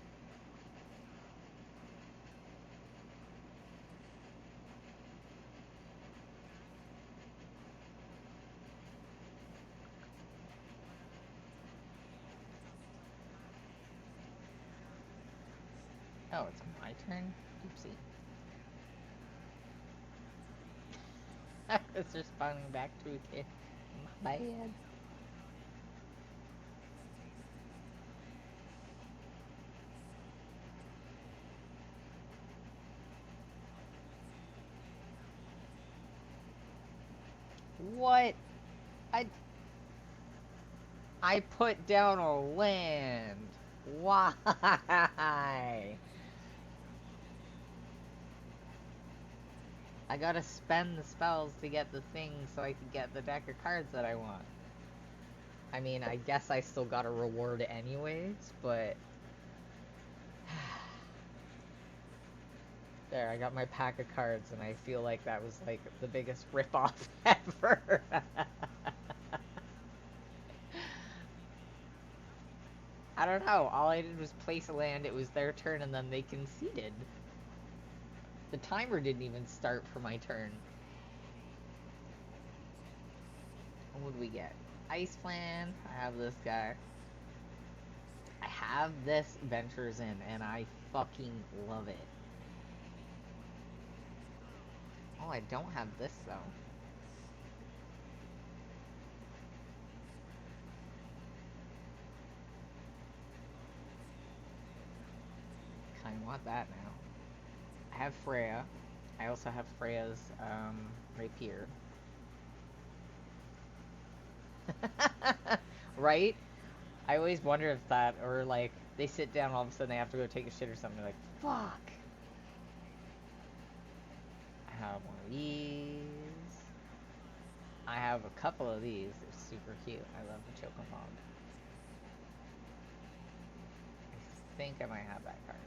Oh, it's my turn? Oopsie. I was responding back to it. My bad. What? I I put down a land. Why? I gotta spend the spells to get the thing so I can get the deck of cards that I want. I mean, I guess I still got a reward anyways, but... There, I got my pack of cards, and I feel like that was, like, the biggest ripoff ever. I don't know, all I did was place a land, it was their turn, and then they conceded. The timer didn't even start for my turn. What would we get? Iceland. I have this guy. I have this Ventures In, and I fucking love it. Oh, I don't have this, though. Kinda want that now. I have Freya. I also have Freya's, rapier. Right? I always wonder if that, or like, they sit down, all of a sudden they have to go take a shit or something, they're like, fuck! I have one of these. I have a couple of these, they're super cute. I love the Chocomog. I think I might have that card.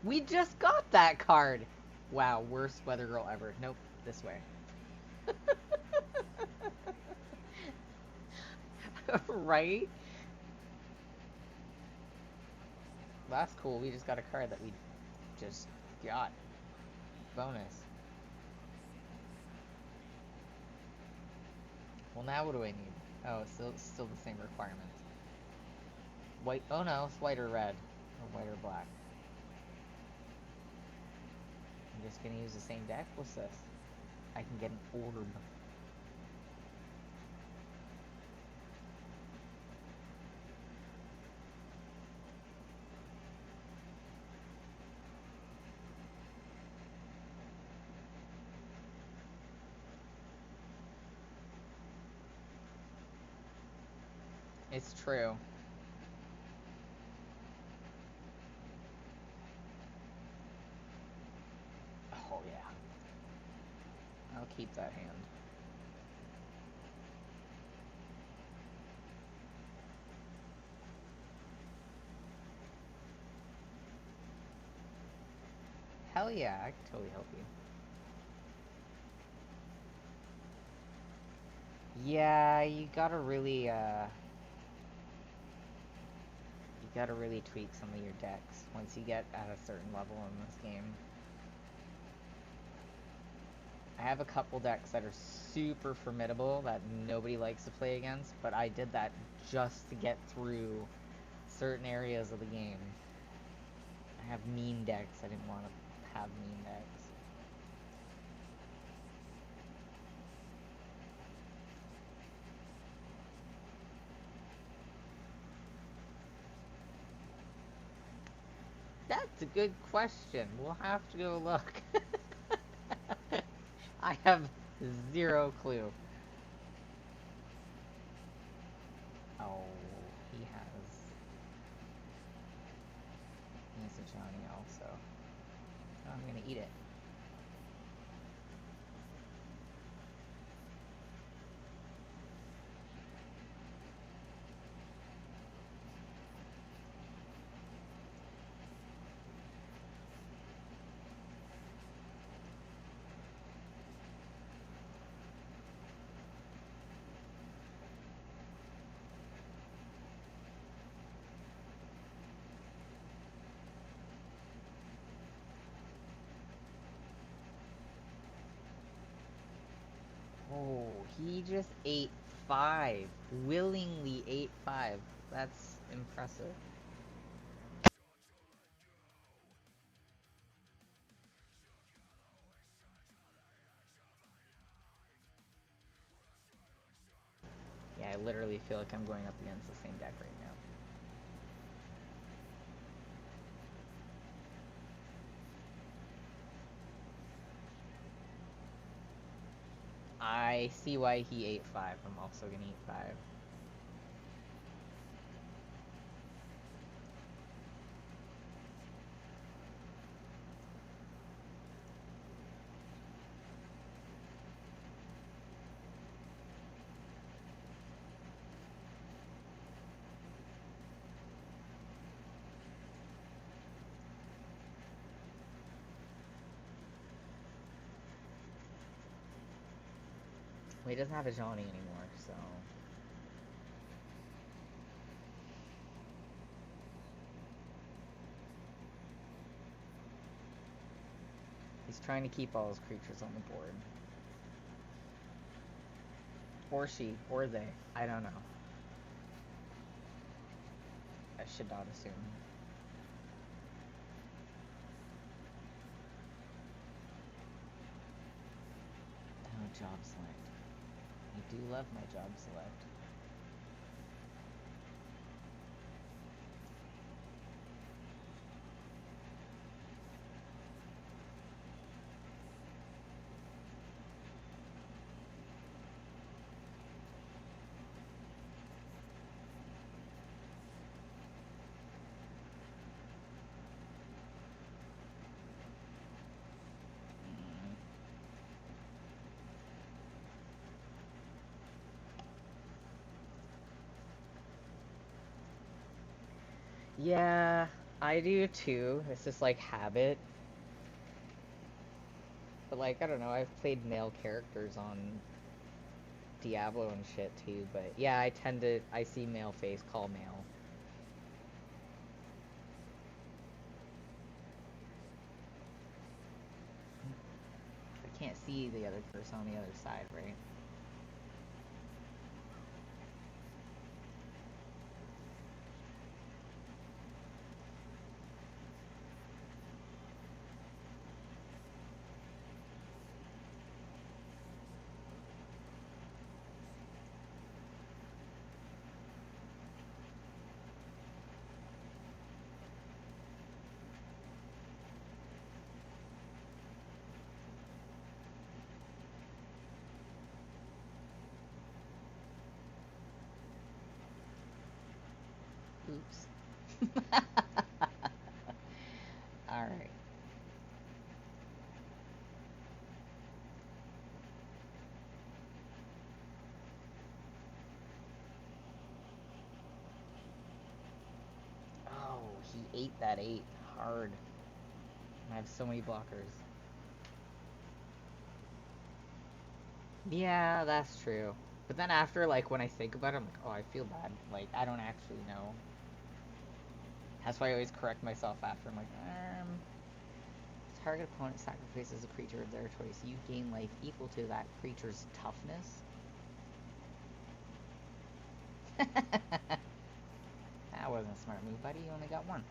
We just got that card! Wow, worst weather girl ever. Nope, this way. Right? That's cool, we just got a card that we just got. Bonus. Well, now what do I need? Oh, it's still the same requirements. White, oh no, it's white or red. Or white or black. I'm just gonna use the same deck? What's this? I can get an orb. It's true. Oh yeah. I'll keep that hand. Hell yeah, I can totally help you. Yeah, you gotta really tweak some of your decks once you get at a certain level in this game. I have a couple decks that are super formidable that nobody likes to play against, but I did that just to get through certain areas of the game. I have mean decks. I didn't want to have mean decks. That's a good question. We'll have to go look. I have zero clue. Oh, he has a Johnny also. So I'm gonna eat it. Oh, he just ate 5. Willingly ate 5. That's impressive. Yeah, I literally feel like I'm going up against the same deck right now. I see why he ate 5. I'm also gonna eat 5. Well, he doesn't have a Johnny anymore, so... He's trying to keep all his creatures on the board. Or she, or they. I don't know. I should not assume. Oh, job select. I do love my job select. Yeah, I do too. It's just like habit. But like, I don't know, I've played male characters on Diablo and shit too, but yeah, I see male face, call male. I can't see the other person on the other side, right? Oops. Alright. Oh, he ate that 8 hard. I have so many blockers. Yeah, that's true. But then after, like, when I think about it, I'm like, oh, I feel bad. Like, I don't actually know. That's why I always correct myself after. I'm like, target opponent sacrifices a creature of their choice. You gain life equal to that creature's toughness. That wasn't a smart move, buddy. You only got 1.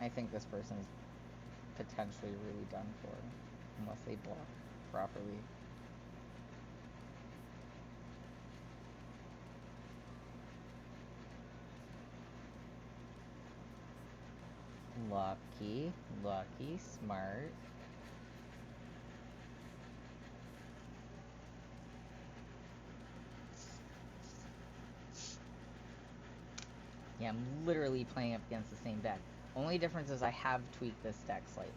I think this person's potentially really done for, unless they block properly. Lucky, lucky, smart. Yeah, I'm literally playing up against the same deck. Only difference is I have tweaked this deck slightly.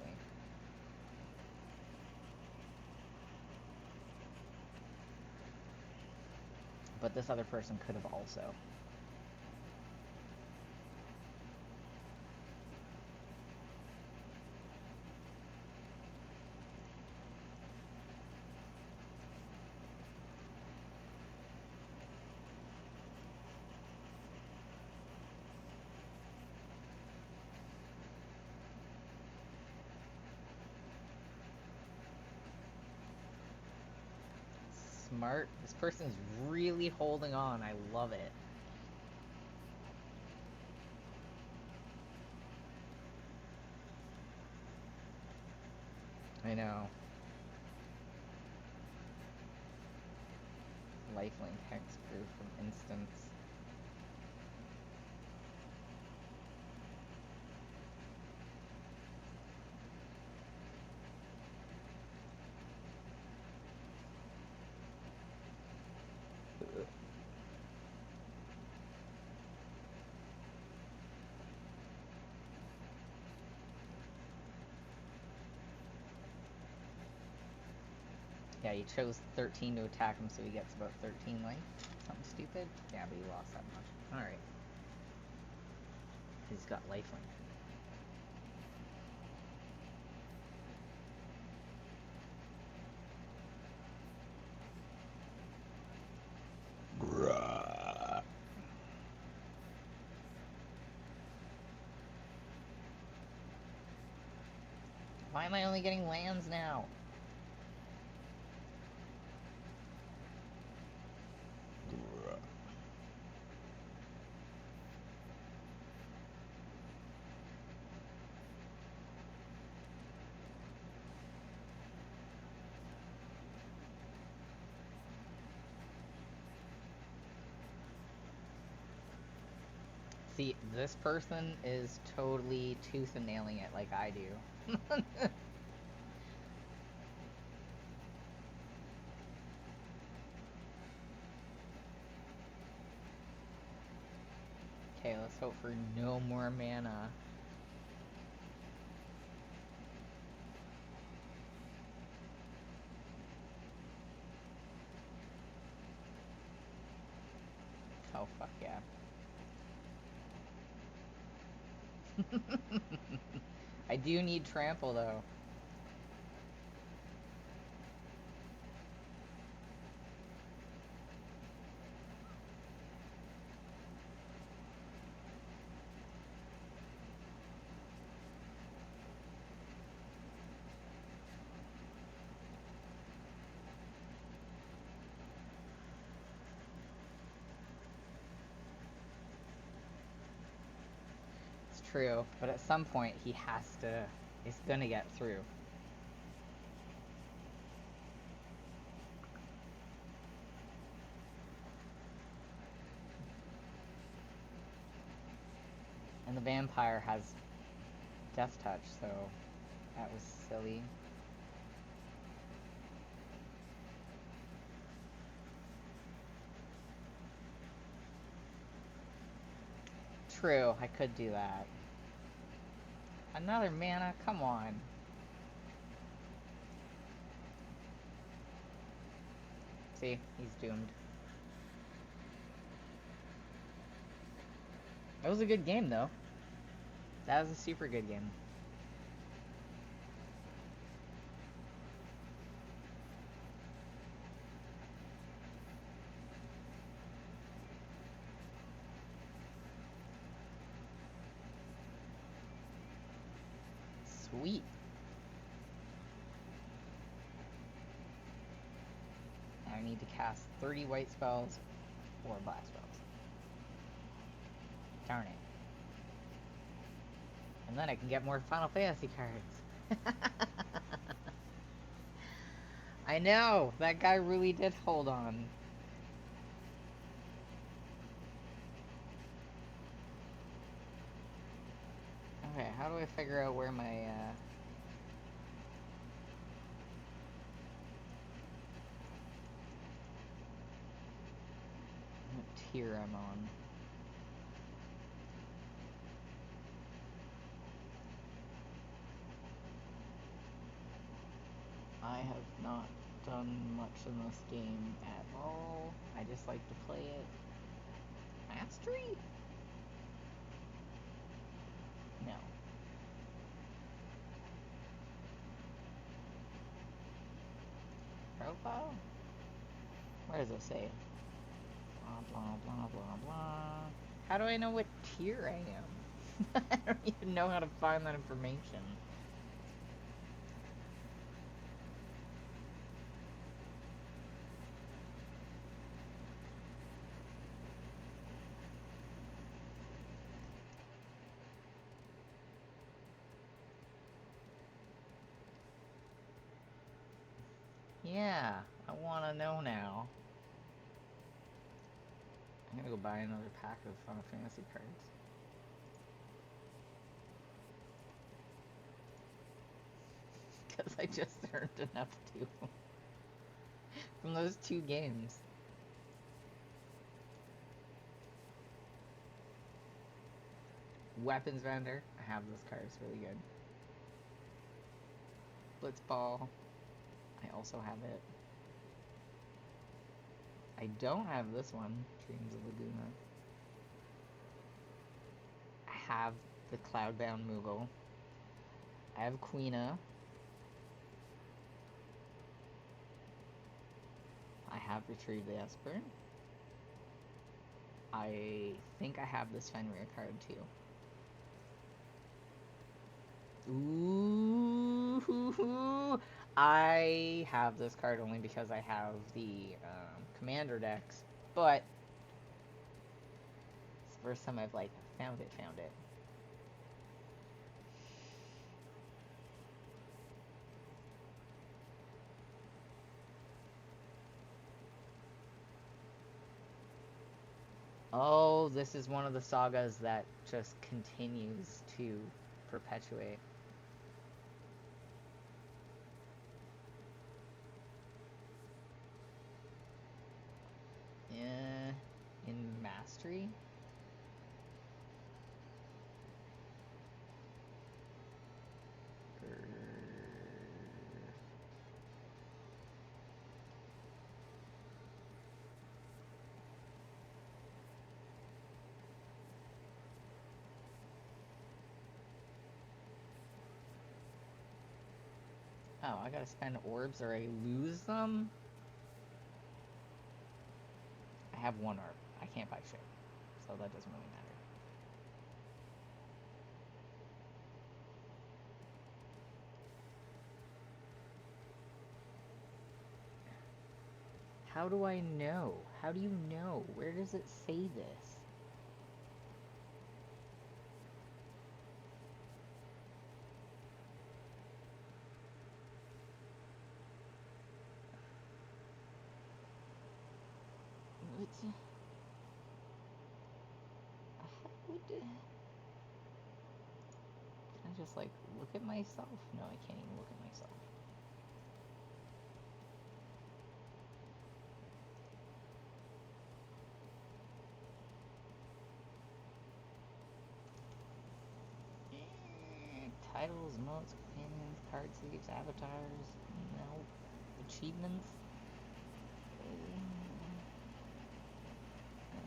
But this other person could have also. smart. This person's really holding on. I love it. I know. Lifelink hexproof from instance. Yeah, he chose 13 to attack him, so he gets about 13 life. Something stupid? Yeah, but he lost that much. Alright. He's got lifelink. Why am I only getting lands now? See, this person is totally tooth and nailing it like I do. Okay, let's hope for no more mana. Oh, fuck yeah. I do need trample, though. True, but at some point he has to, he's gonna get through. And the vampire has death touch, so that was silly. True, I could do that. Another mana? Come on. See, he's doomed. That was a good game, though. That was a super good game. Sweet. I need to cast 30 white spells or black spells. Darn it. And then I can get more Final Fantasy cards. I know! That guy really did hold on. Okay, how do I figure out where my, what tier I'm on? I have not done much in this game at all. I just like to play it. Mastery? No. Profile? Where does it say? Blah, blah, blah, blah, blah. How do I know what tier I am? I don't even know how to find that information. Yeah, I want to know now. I'm gonna go buy another pack of Final Fantasy cards. Because I just earned enough to. From those 2 games. Weapons Vendor. I have this card. It's really good. Blitzball. I also have it. I don't have this one. Dreams of Laguna. I have the Cloudbound Moogle. I have Queena. I have Retrieve the Esper. I think I have this Fenrir card too. Ooh, I have this card only because I have the commander decks, but it's the first time I've like found it. Oh, this is one of the sagas that just continues to perpetuate. Yeah, in Mastery? Oh, I gotta spend orbs or I lose them? I have 1 orb. I can't buy shit. So that doesn't really matter. How do I know? How do you know? Where does it say this? What? How would... Can I just, like, look at myself? No, I can't even look at myself. Titles, modes, companions, card sleeves, avatars, no. Achievements?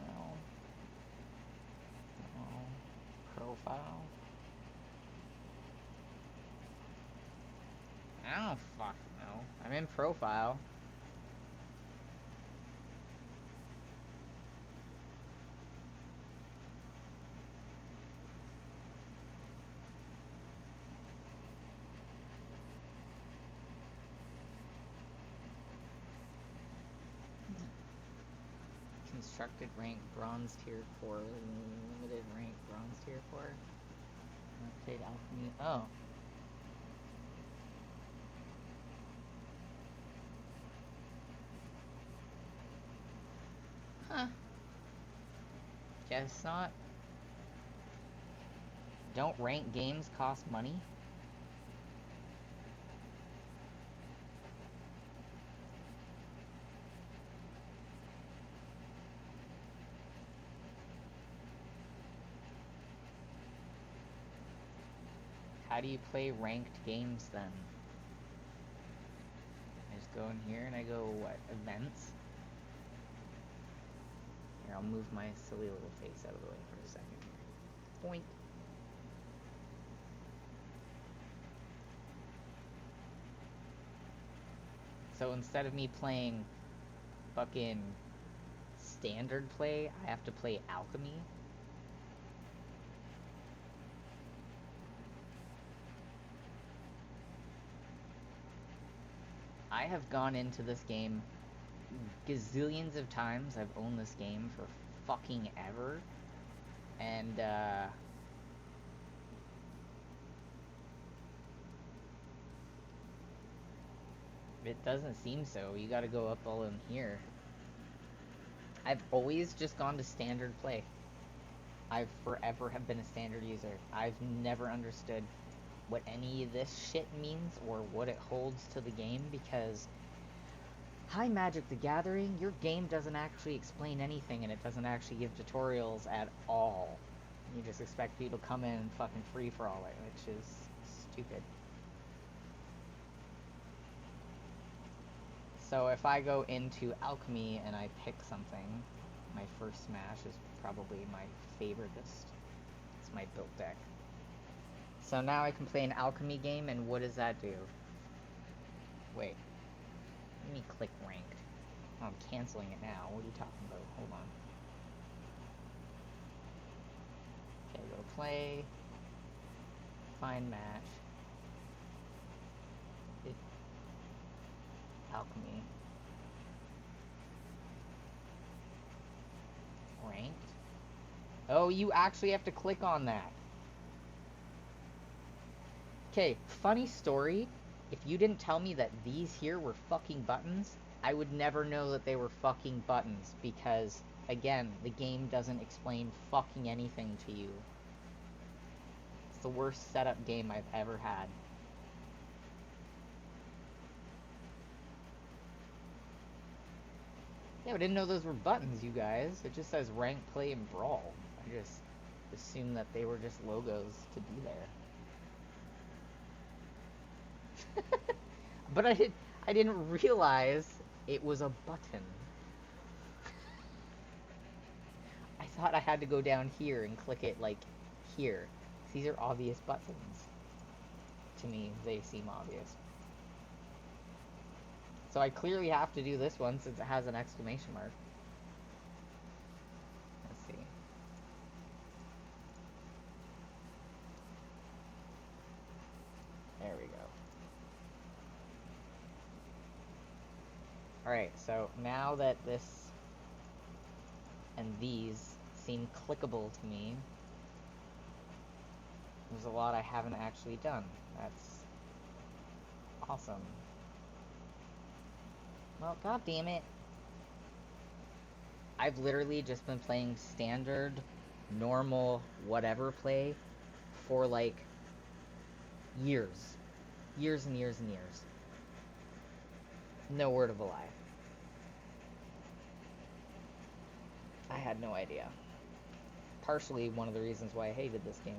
No. No. Profile? I don't fucking know. I'm in profile. Constructed rank bronze tier 4. Limited rank bronze tier 4. Update alchemy. Oh. Huh. Guess not. Don't rank games cost money? How do you play ranked games then? I just go in here and I go, what, events? Here, I'll move my silly little face out of the way for a second. Point. So instead of me playing fucking standard play, I have to play alchemy? I have gone into this game gazillions of times. I've owned this game for fucking ever. And, It doesn't seem so. You gotta go up all in here. I've always just gone to standard play. I've forever have been a standard user. I've never understood what any of this shit means or what it holds to the game, because Hi Magic the Gathering, your game doesn't actually explain anything, and it doesn't actually give tutorials at all. You just expect people to come in and fucking free-for-all it, which is stupid. So if I go into Alchemy and I pick something, my first smash is probably my favoritist. It's my built deck. So now I can play an Alchemy game, and what does that do? Wait. Let me click ranked. Oh, I'm canceling it now. What are you talking about? Hold on. Okay, go to play. Find match. Alchemy. Ranked? Oh, you actually have to click on that. Okay, funny story. If you didn't tell me that these here were fucking buttons, I would never know that they were fucking buttons, because, again, the game doesn't explain fucking anything to you. It's the worst setup game I've ever had. Yeah, I didn't know those were buttons, you guys. It just says rank, play, and brawl. I just assumed that they were just logos to be there. But I didn't realize it was a button. I thought I had to go down here and click it, like, here. These are obvious buttons. To me, they seem obvious. So I clearly have to do this one since it has an exclamation mark. Let's see. There we go. Alright, so now that this and these seem clickable to me, there's a lot I haven't actually done. That's awesome. Well, god damn it. I've literally just been playing standard, normal, whatever play for like years. Years and years and years. No word of a lie. I had no idea. Partially one of the reasons why I hated this game.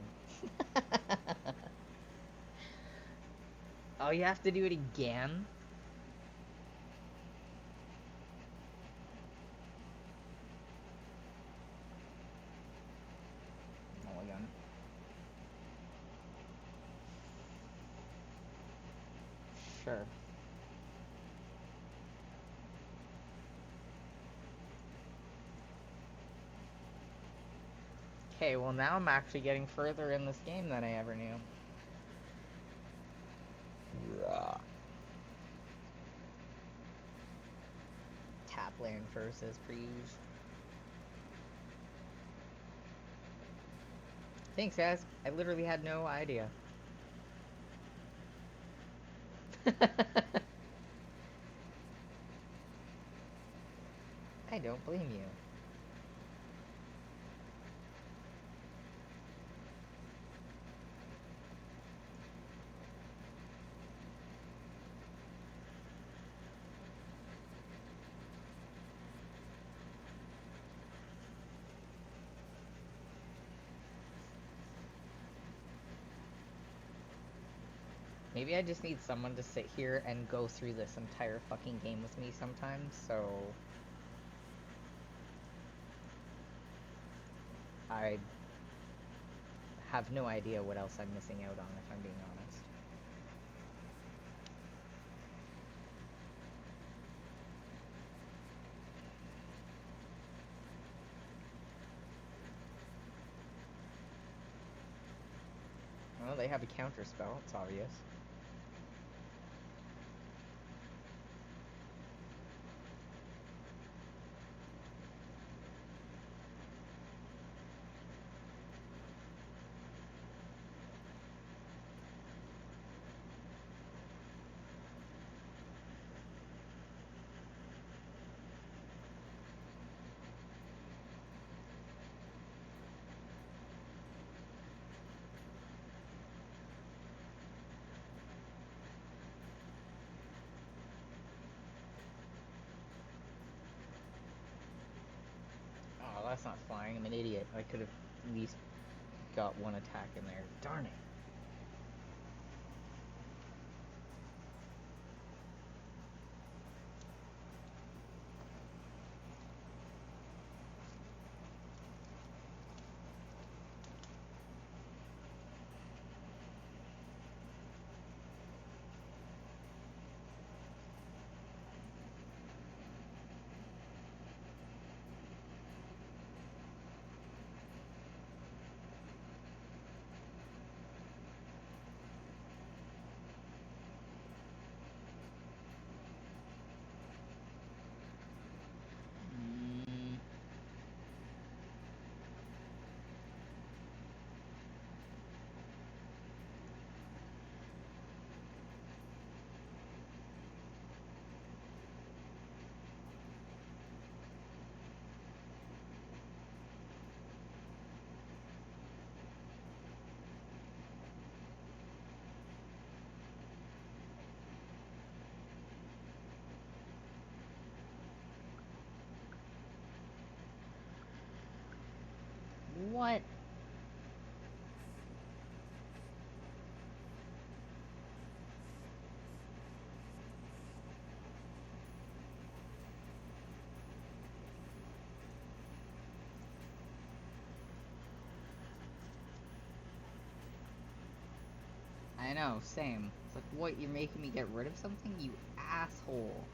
Oh, you have to do it again? Mulligan. Sure. Okay, well now I'm actually getting further in this game than I ever knew. Tap land first as per usual. Thanks, guys. I literally had no idea. I don't blame you. Maybe I just need someone to sit here and go through this entire fucking game with me sometimes, so I have no idea what else I'm missing out on, if I'm being honest. Well, they have a counter spell, it's obvious. that's not flying. I'm an idiot. I could have at least got one attack in there. Darn it. What? I know, same. It's like, what, you're making me get rid of something? You asshole.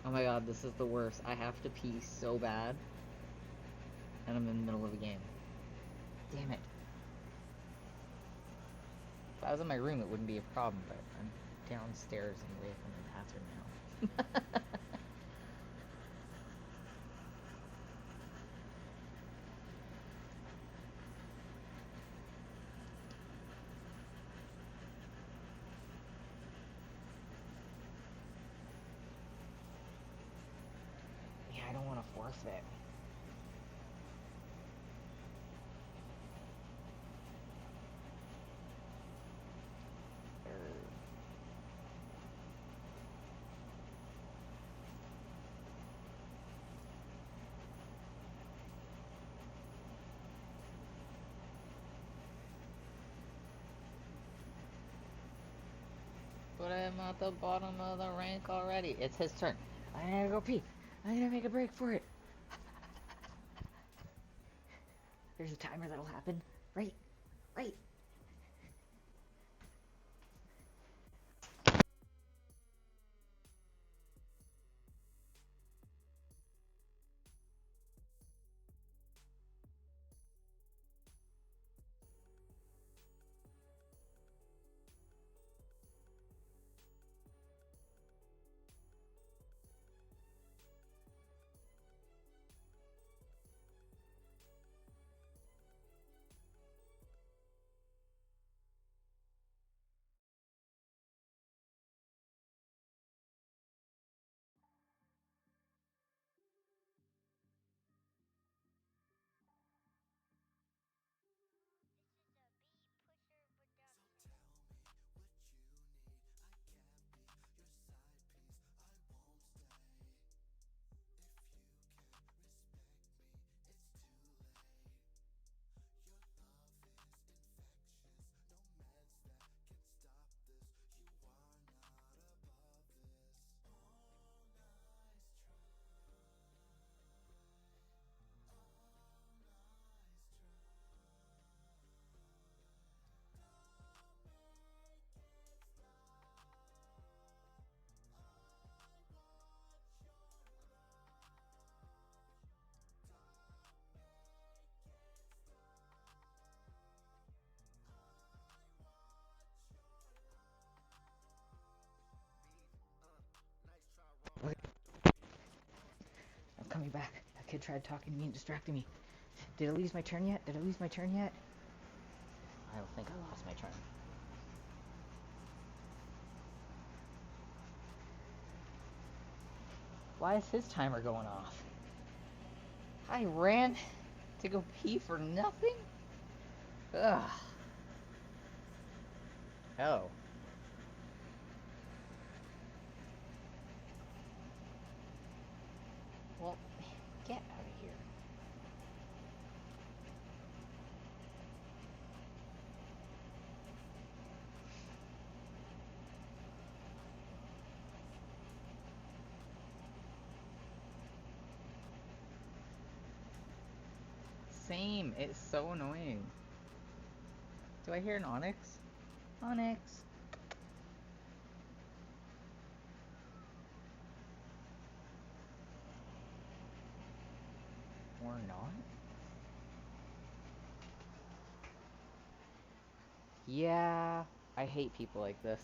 Oh my god, this is the worst. I have to pee so bad. And I'm in the middle of a game. Damn it. If I was in my room, it wouldn't be a problem, but I'm downstairs and away from the bathroom now. Yeah, I don't want to force it. But I'm at the bottom of the rank already. It's his turn. I gotta go pee. I gotta make a break for it. There's a timer that'll happen. Right. Right. Okay. I'm coming back. That kid tried talking to me and distracting me. Did I lose my turn yet? Did I lose my turn yet? I don't think I lost my turn. Why is his timer going off? I ran to go pee for nothing? Ugh. Oh. Well, get out of here. Same. It's so annoying. Do I hear an Onyx? Onyx. Or not? Yeah. I hate people like this.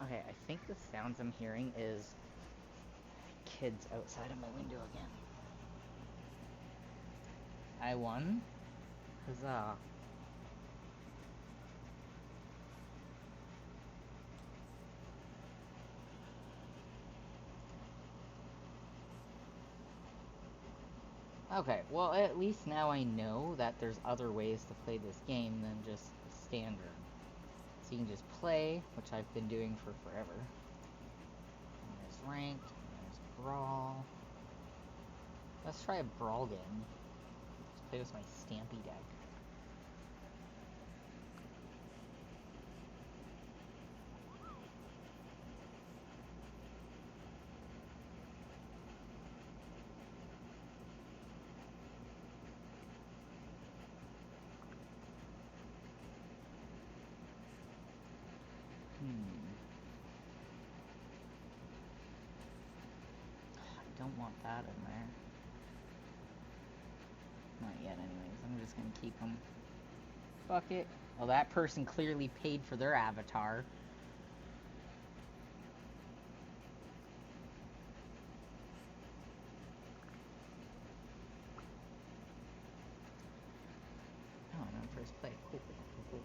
Okay, I think the sounds I'm hearing is kids outside of my window again. I won? Huzzah. Okay, well at least now I know that there's other ways to play this game than just standard. So you can just play, which I've been doing for forever. And there's ranked, and there's brawl. Let's try a brawl game. Let's play with my Stampy deck. I don't want that in there. Not yet anyways, I'm just gonna keep them. Fuck it. Well, that person clearly paid for their avatar. Oh, I'm in first place. Cool, cool, cool.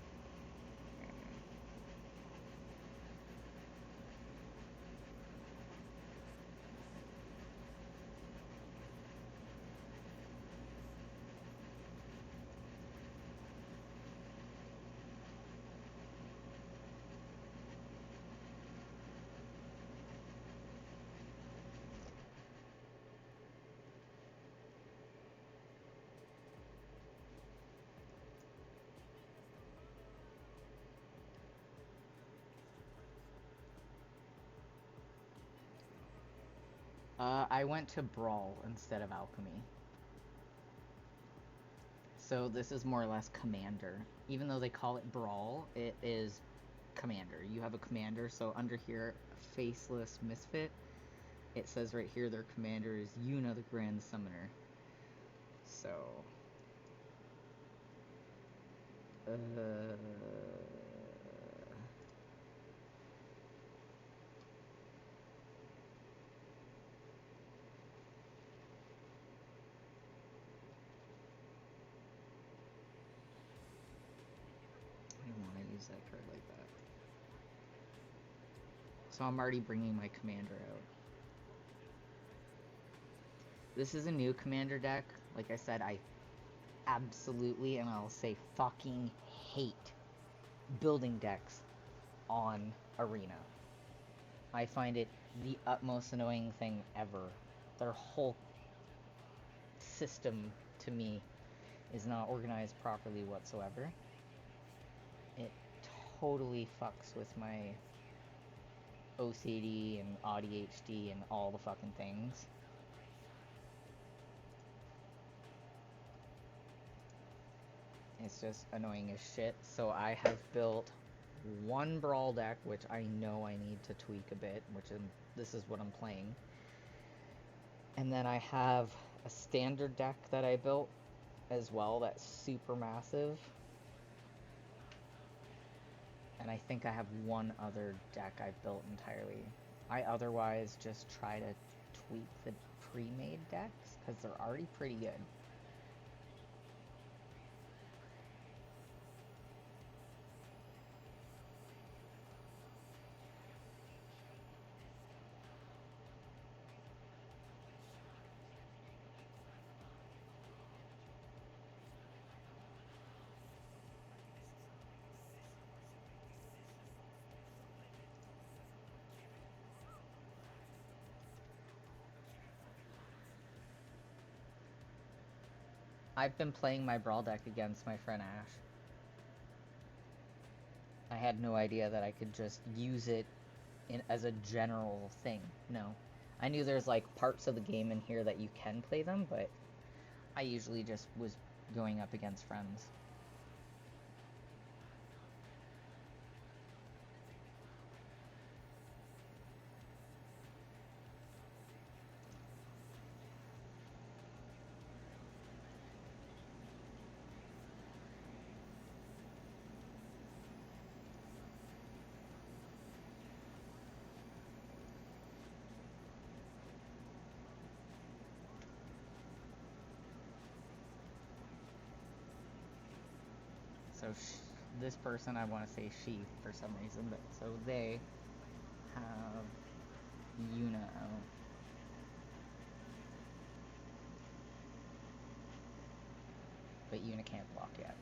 I went to Brawl instead of Alchemy. So this is more or less Commander. Even though they call it Brawl, it is Commander. You have a Commander, so under here, Faceless Misfit, it says right here their Commander is Yuna the Grand Summoner. So... I don't want to use that card like that. So I'm already bringing my Commander out. This is a new Commander deck. Like I said, I absolutely, and I'll say fucking hate building decks on Arena. I find it the utmost annoying thing ever. Their whole system, to me, is not organized properly whatsoever. It totally fucks with my OCD and ADHD and all the fucking things. It's just annoying as shit. So I have built one brawl deck, which I know I need to tweak a bit, this is what I'm playing. And then I have a standard deck that I built as well that's super massive. And I think I have one other deck I've built entirely. I otherwise just try to tweak the pre-made decks because they're already pretty good. I've been playing my Brawl deck against my friend Ash. I had no idea that I could just use it as a general thing. No. I knew there's like parts of the game in here that you can play them, but I usually just was going up against friends. So this person, I want to say she for some reason, but so they have Yuna out. But Yuna can't block yet.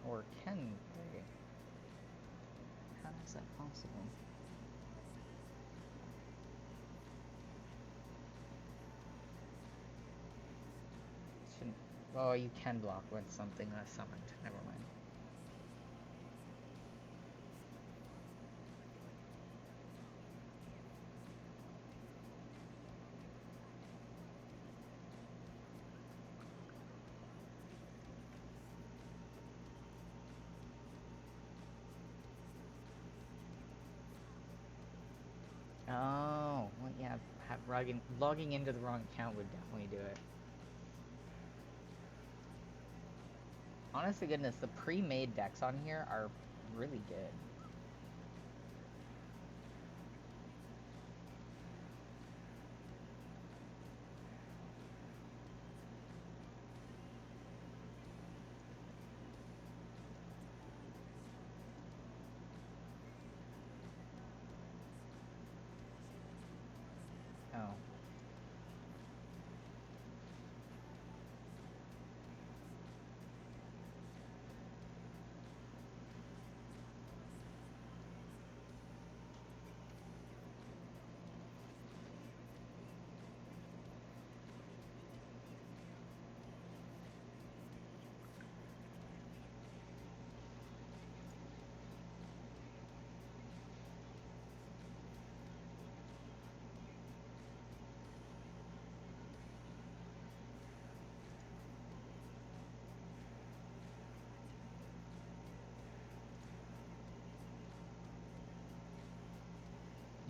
Or can they? How is that possible? Shouldn't... Oh, you can block when something is summoned. Never mind. Oh, well, yeah, logging into the wrong account would definitely do it. Honest to goodness, the pre-made decks on here are really good. Oh.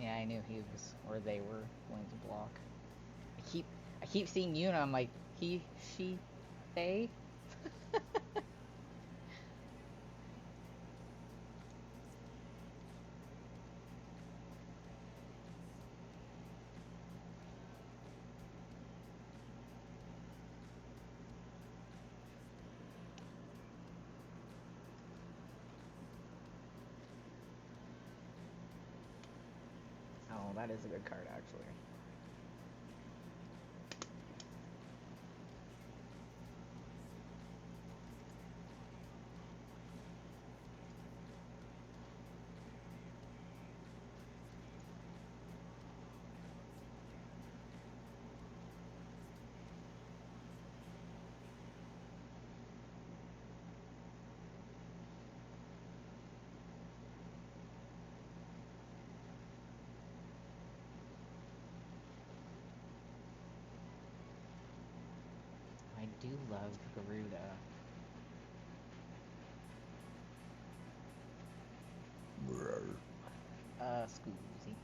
Yeah, I knew he was, or they were going to block. I keep seeing Yuna, I'm like, he, she, they? Oh, that is a good card, actually. I do love Garuda. Scusi.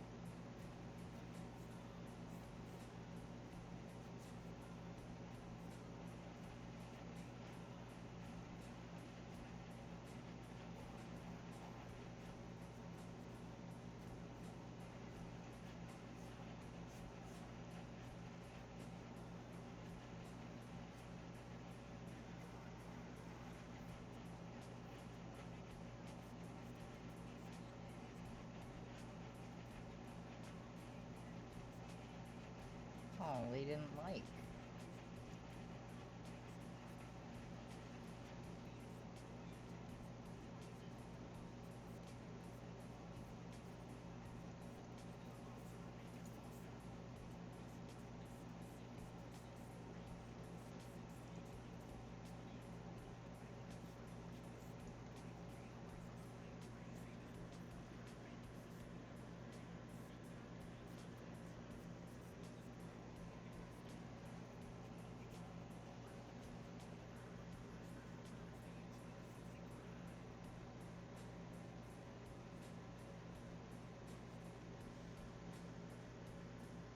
Oh, they didn't like.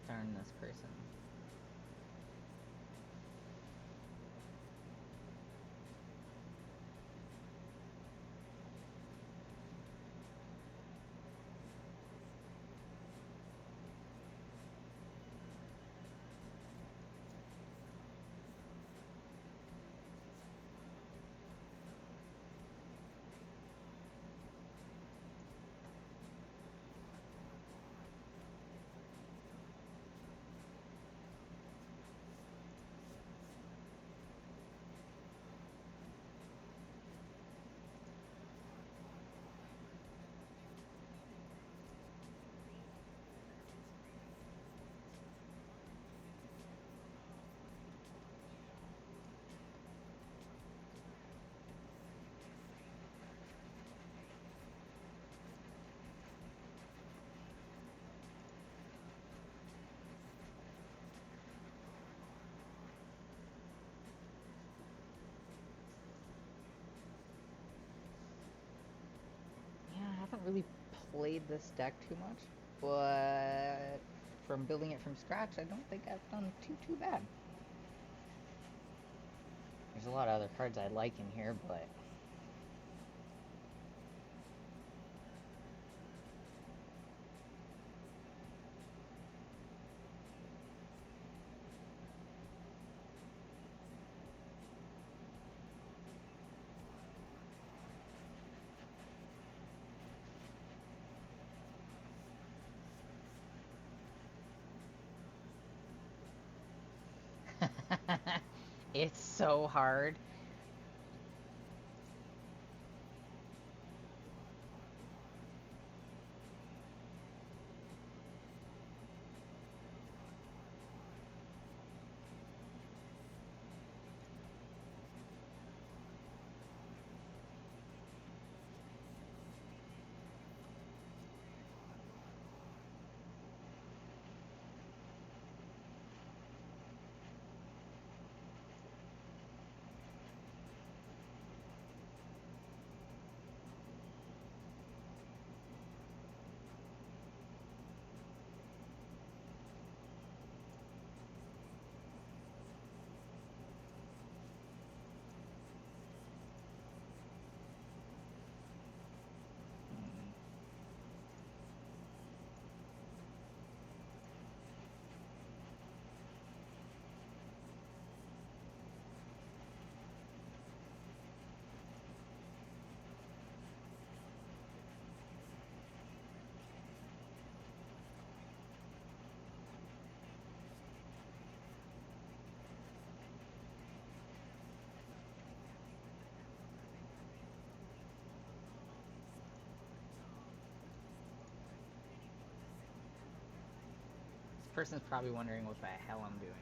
Darn this person. Yeah, I haven't really played this deck too much, but from building it from scratch, I don't think I've done too bad. There's a lot of other cards I like in here, but it's so hard. This person's probably wondering what the hell I'm doing.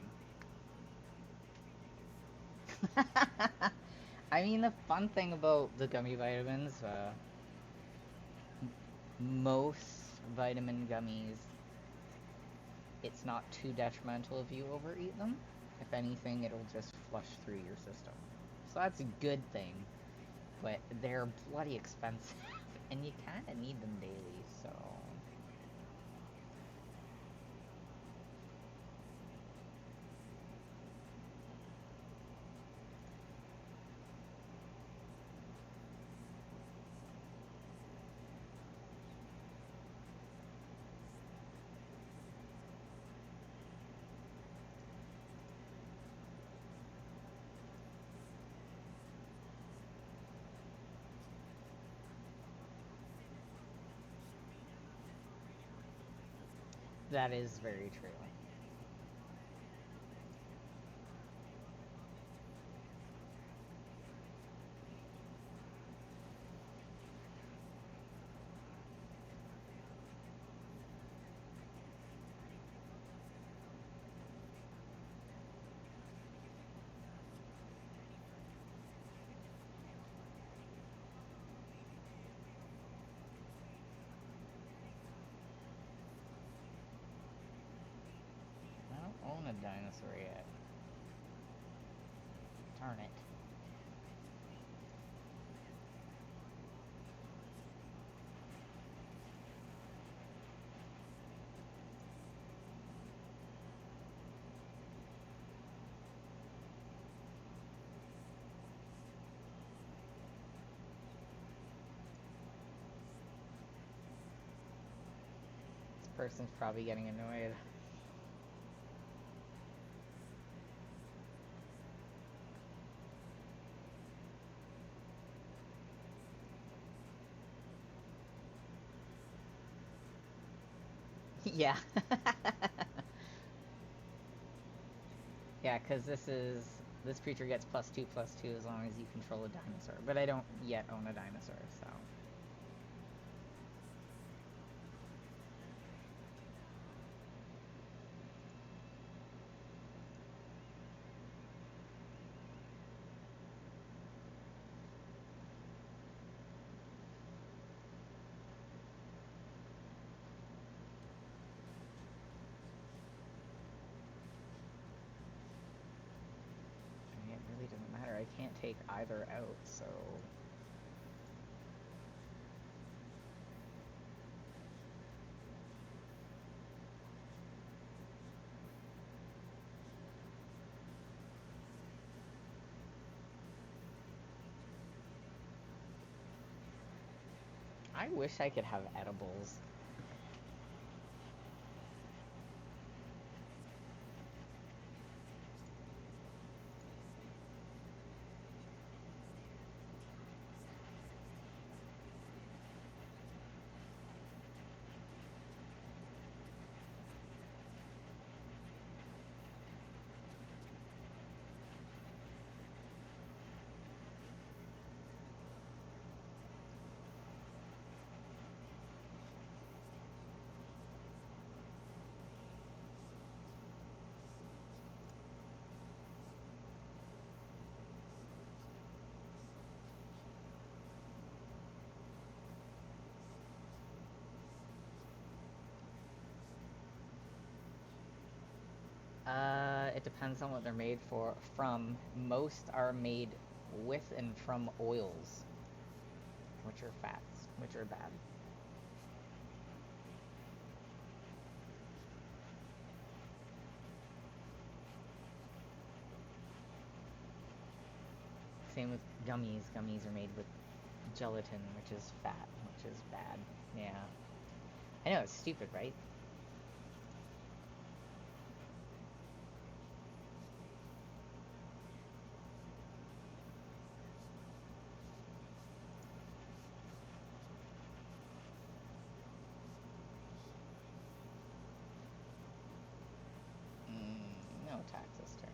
I mean, the fun thing about the gummy vitamins, most vitamin gummies, it's not too detrimental if you overeat them. If anything, it'll just flush through your system. So that's a good thing, but they're bloody expensive. And you kind of need them daily, so... That is very true. I don't own a dinosaur yet. Darn it. This person's probably getting annoyed. Yeah. Yeah, because this creature gets +2/+2 as long as you control a dinosaur. But I don't yet own a dinosaur, so... I mean, it really doesn't matter. I can't take either out, so... I wish I could have edibles. It depends on what they're made from. Most are made with and from oils, which are fats, which are bad. Same with gummies. Gummies are made with gelatin, which is fat, which is bad. Yeah. I know, it's stupid, right? No attack this turn.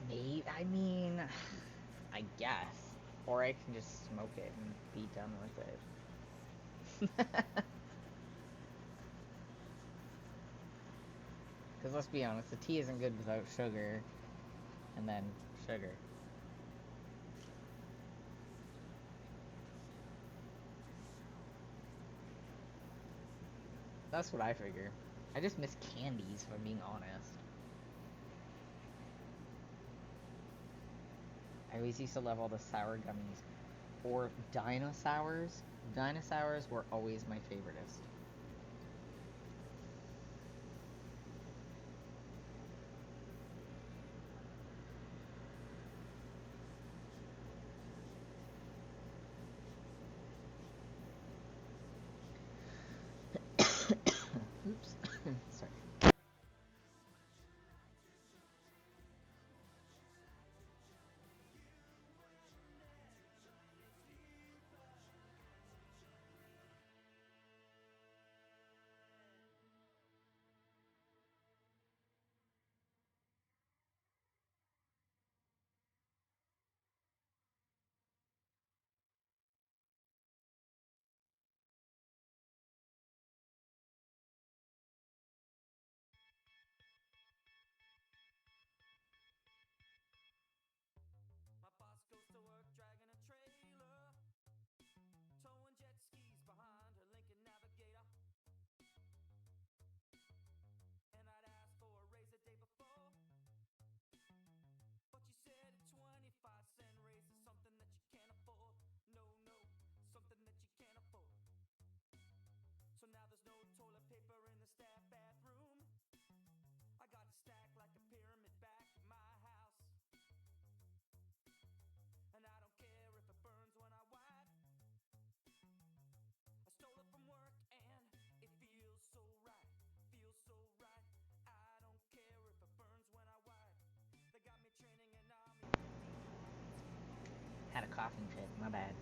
Maybe, I mean, I guess. Or I can just smoke it and be done with it. Because Because let's be honest, the tea isn't good without sugar. And then sugar. That's what I figure. I just miss candies, if I'm being honest. I always used to love all the sour gummies. Or dinosaurs. Dinosaurs were always my favoriteest. Oops. Sorry. My boss goes to work dragging a trailer, towing jet skis behind her Lincoln Navigator. And I'd ask for a raise the day before, but she said a 25-cent raise is something that you can't afford. No, no, something that you can't afford. So now there's no toilet paper in the staff bathroom. I got it stacked like a pyramid back in my house. And I don't care if it burns when I wipe. I stole it from work and it feels so right. Feels so right. I don't care if it burns when I wipe. They got me training an army. Had a coughing fit, my bad.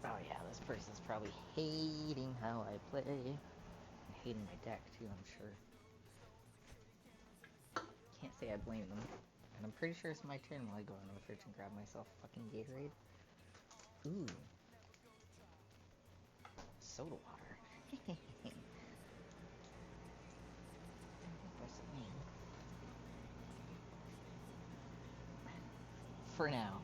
Oh yeah, this person's probably hating how I play. And hating my deck too, I'm sure. Can't say I blame them. And I'm pretty sure it's my turn while I go into the fridge and grab myself fucking Gatorade. Ooh. Soda water. What's it mean? For now.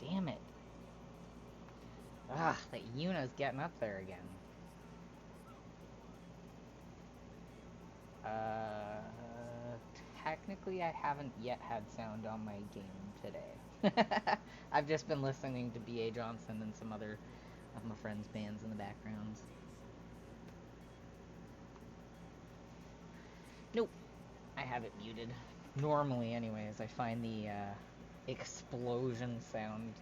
Damn it. Ah, that Yuna's getting up there again. Uh, Technically, I haven't yet had sound on my game today. I've just been listening to B.A. Johnson and some other of my friends' bands in the backgrounds. Nope, I have it muted. Normally, anyways, I find the explosion sound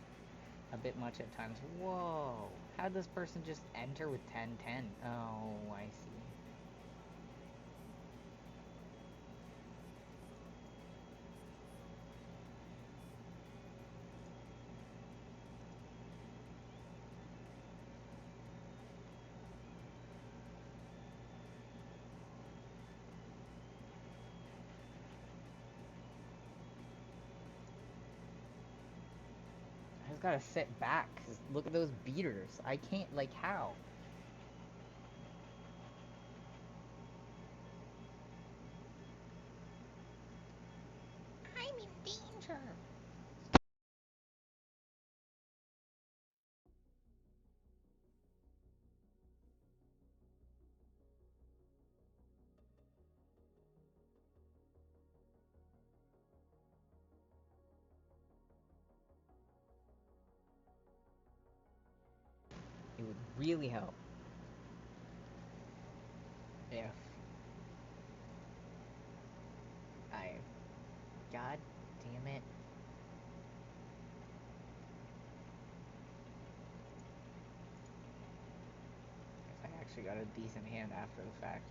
a bit much at times. Whoa, how'd this person just enter with 10-10? Oh, I see. I just gotta sit back, 'cause look at those beaters. I can't, like, how? I'm in danger. It would really help if I... God damn it. actually got a decent hand after the fact.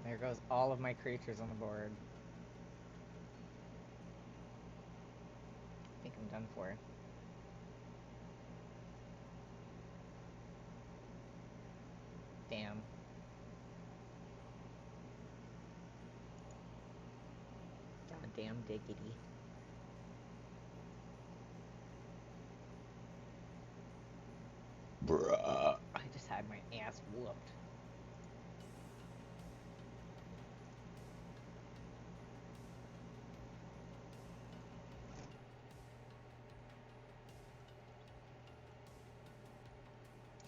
There goes all of my creatures on the board. I think I'm done for. Damn. Goddamn diggity. Bruh. I just had my ass whooped.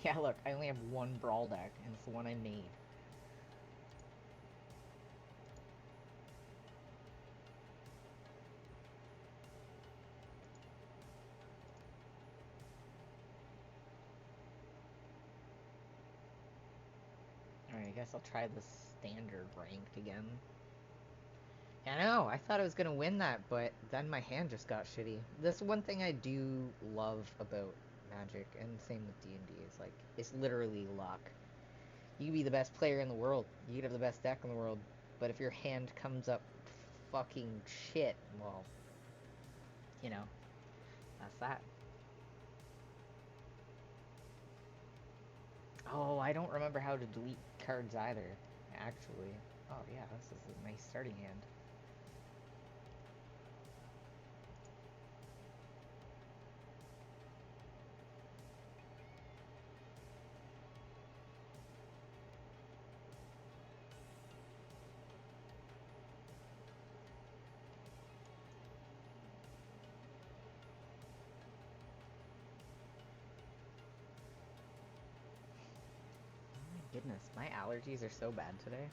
Yeah, look, I only have one Brawl deck, and it's the one I made. Alright, I guess I'll try the standard ranked again. I know, I thought I was gonna win that, but then my hand just got shitty. That's one thing I do love about Magic, and same with D&D, is like, it's literally luck. You could be the best player in the world, you could have the best deck in the world, but if your hand comes up fucking shit, well, you know, that's that. Oh, I don't remember how to delete cards either, actually. Oh yeah, this is a nice starting hand. Goodness, my allergies are so bad today.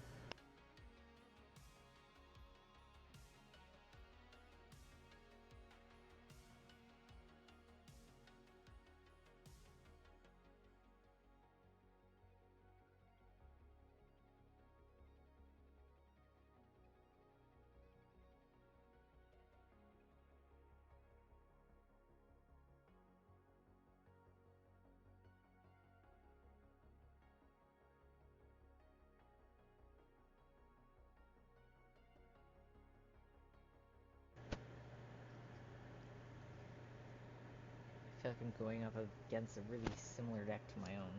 I feel like I'm going up against a really similar deck to my own.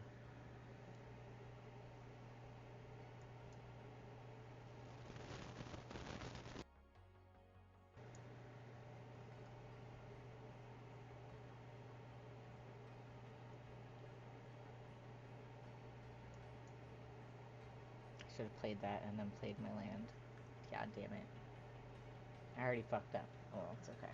I should have played that and then played my land. God damn it. I already fucked up. Oh well, it's okay.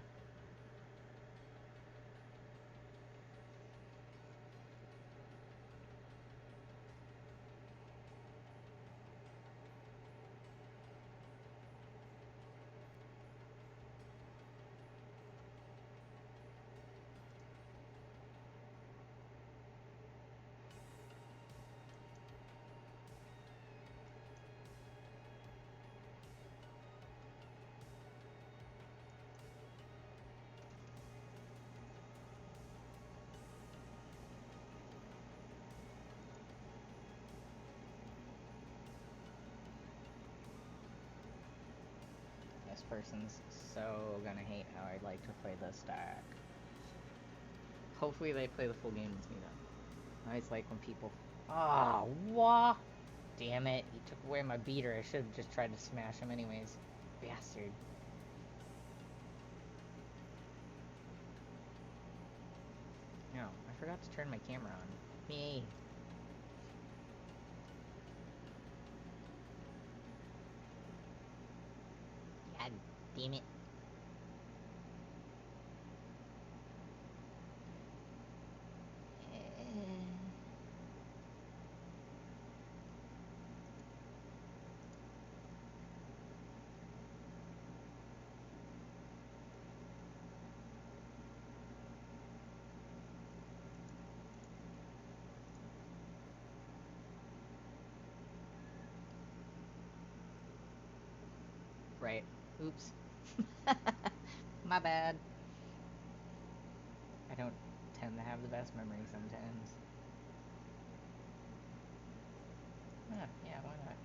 This person's so gonna hate how I like to play this deck. Hopefully they play the full game with me though. I always like when people... Ah, oh, what? Damn it, he took away my beater. I should have just tried to smash him anyways. Bastard. No, I forgot to turn my camera on. Me. God damn it. right. Oops. My bad. I don't tend to have the best memory sometimes. Yeah, why not?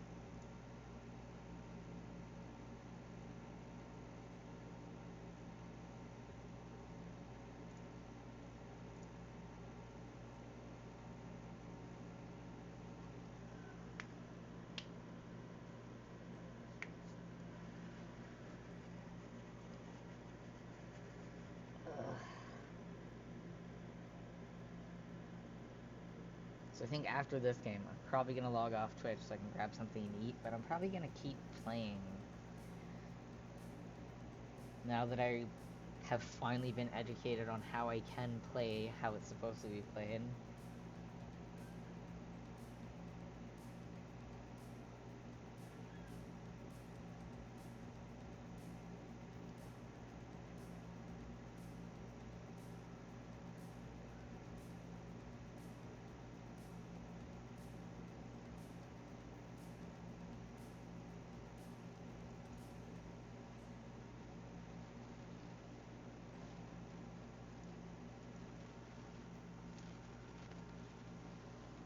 Ugh. So I think after this game, I'm probably gonna log off Twitch so I can grab something to eat, but I'm probably gonna keep playing. Now that I have finally been educated on how I can play how it's supposed to be played.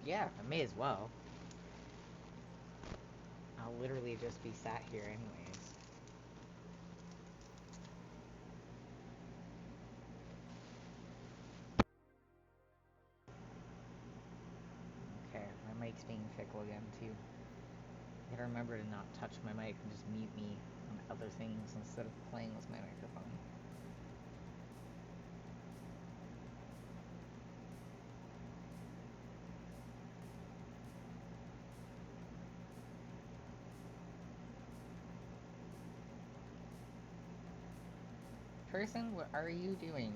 Yeah, I may as well. I'll literally just be sat here anyways. Okay, my mic's being fickle again too. I gotta remember to not touch my mic and just mute me on other things instead of playing with my microphone. Person, what are you doing?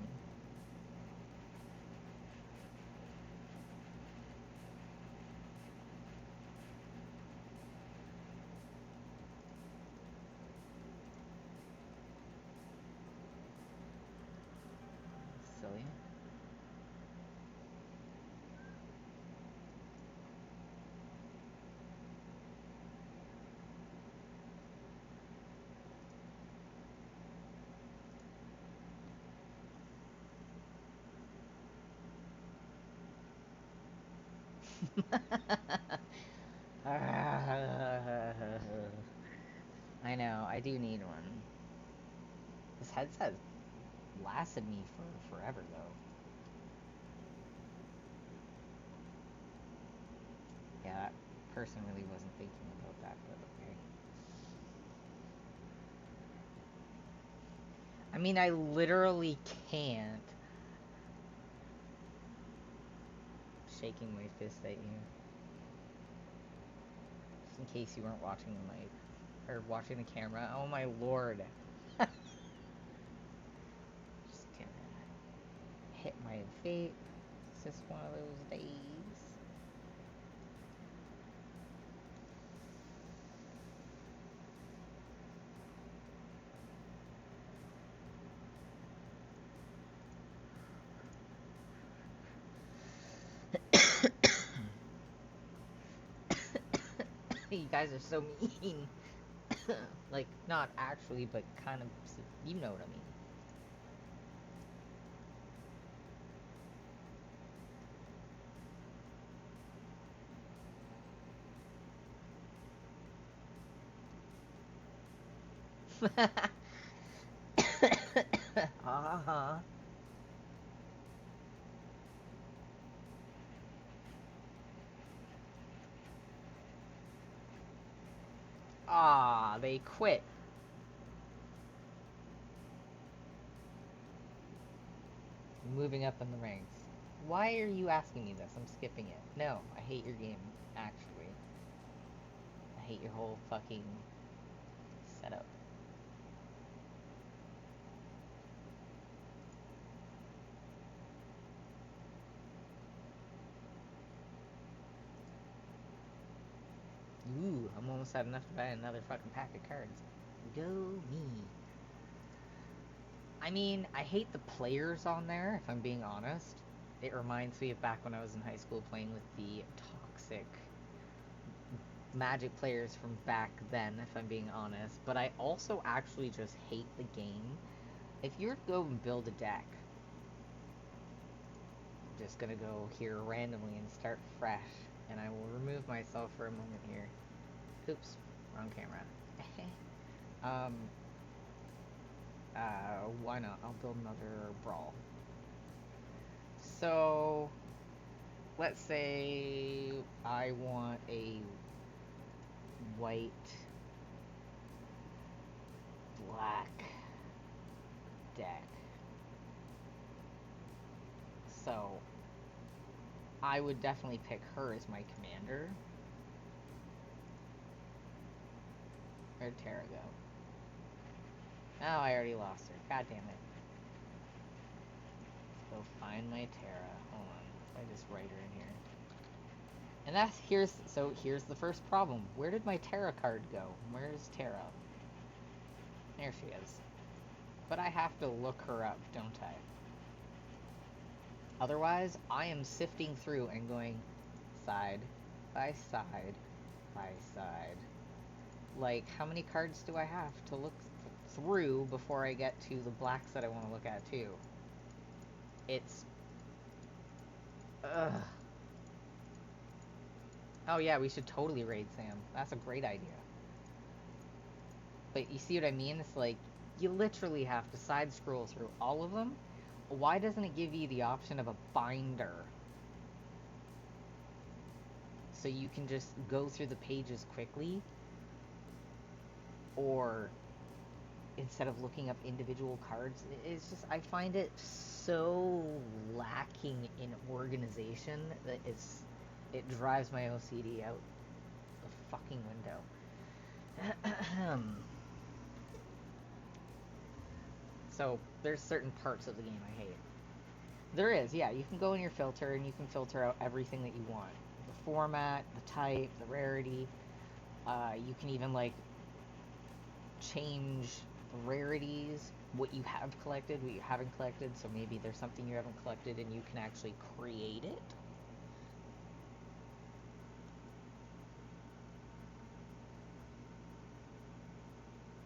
Silly. I know, I do need one. This headset lasted me for forever though. Yeah, that person really wasn't thinking about that, but okay. I mean, I literally can't. Shaking my fist at you. Just in case you weren't watching the mic. Or watching the camera. Oh my lord. Just gonna hit my vape. It's just one of those days. You guys are so mean. Like, not actually, but kind of, you know what I mean. Uh-huh. Ah, they quit. Moving up in the ranks. Why are you asking me this? I'm skipping it. No, I hate your game, actually. I hate your whole fucking setup. Ooh, I'm almost had enough to buy another fucking pack of cards. Go me. I mean, I hate the players on there, if I'm being honest. It reminds me of back when I was in high school playing with the toxic Magic players from back then, if I'm being honest, but I also actually just hate the game. If you were to go and build a deck, I'm just gonna go here randomly and start fresh, and I will remove myself for a moment here. Oops, wrong camera. um, why not? I'll build another brawl. So, let's say I want a white, black deck. So, I would definitely pick her as my commander. Where'd Tara go? Oh, I already lost her. God damn it. Let's go find my Tara. Hold on. I just write her in here. And here's the first problem. Where did my Tara card go? Where's Tara? There she is. But I have to look her up, don't I? Otherwise, I am sifting through and going side by side by side. Like, how many cards do I have to look through before I get to the blacks that I want to look at too? It's... Ugh. Oh yeah, we should totally raid Sam. That's a great idea. But you see what I mean? It's like, you literally have to side scroll through all of them. Why doesn't it give you the option of a binder? So you can just go through the pages quickly? Or instead of looking up individual cards, it's just, I find it so lacking in organization that it drives my OCD out the fucking window. So there's certain parts of the game I hate. There is, yeah, you can go in your filter and you can filter out everything that you want. The format, the type, the rarity. You can even like change rarities, what you have collected, what you haven't collected, so maybe there's something you haven't collected and you can actually create it.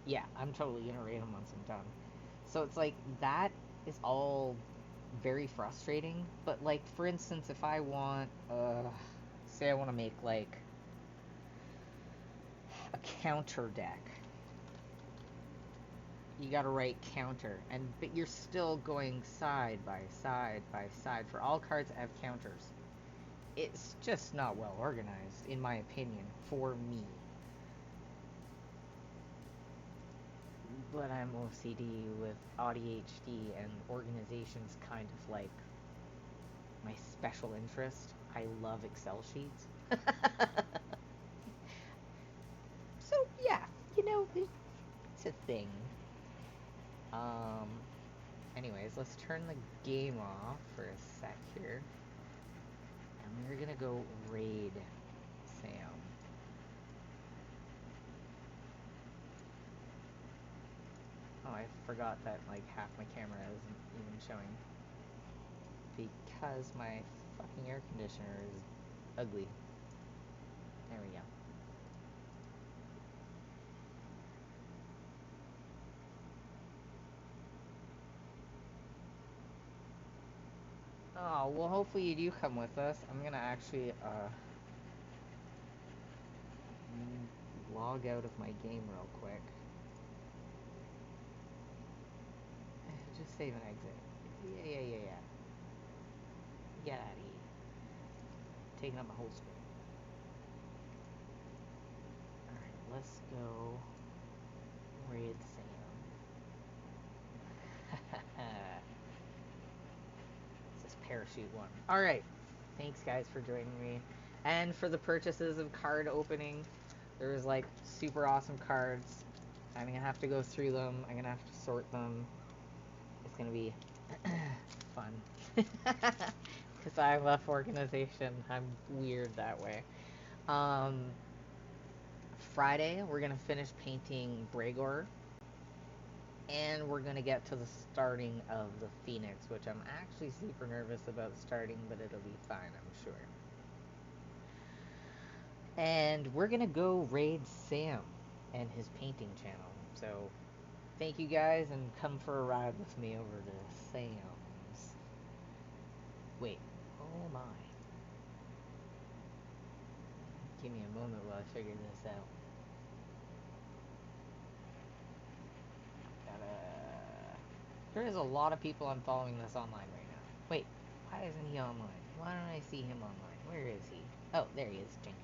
Yeah, I'm totally gonna rate them once I'm done. So it's like, that is all very frustrating, but like, for instance, if I want, say I want to make like a counter deck, you gotta write counter, but you're still going side by side by side for all cards that have counters. It's just not well organized, in my opinion, for me. But I'm OCD with ADHD, and organization's kind of like my special interest. I love Excel sheets. So yeah, it's a thing. Um, Anyways, let's turn the game off for a sec here. And we're gonna go raid Sam. Oh, I forgot that like half my camera isn't even showing. Because my fucking air conditioner is ugly. There we go. Oh, well, hopefully you do come with us. I'm gonna actually, log out of my game real quick. Just save and exit. Yeah. Get out of here. Taking up my whole screen. Alright, let's go raid Sam. This is parachute one. Alright. Thanks, guys, for joining me. And for the purchases of card opening, there was like super awesome cards. I'm gonna have to go through them. I'm gonna have to sort them. It's gonna be fun. Because I love organization. I'm weird that way. Friday, we're gonna finish painting Bregor. And we're gonna get to the starting of the Phoenix, which I'm actually super nervous about starting, but it'll be fine, I'm sure. And we're gonna go raid Sam and his painting channel. So thank you guys, and come for a ride with me over to Sam's. Wait, oh my. Give me a moment while I figure this out. There is a lot of people I'm following this online right now. Wait, why isn't he online? Why don't I see him online? Where is he? Oh, there he is, Jenkins.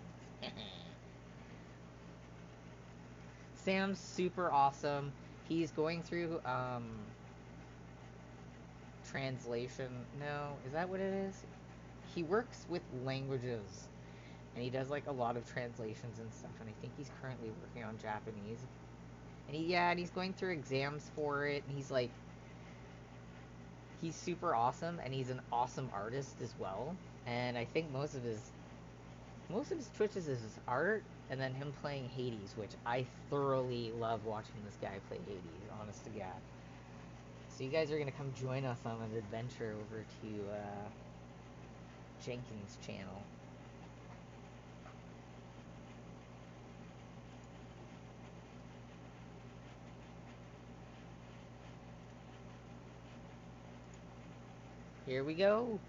Sam's super awesome. He's going through translation. No, is that what it is? He works with languages, and he does like a lot of translations and stuff. And I think he's currently working on Japanese. And and he's going through exams for it. And he's super awesome, and he's an awesome artist as well. And I think most of his Twitches is his art, and then him playing Hades, which I thoroughly love watching this guy play Hades, honest to God. So you guys are gonna come join us on an adventure over to Jenkins' channel. Here we go.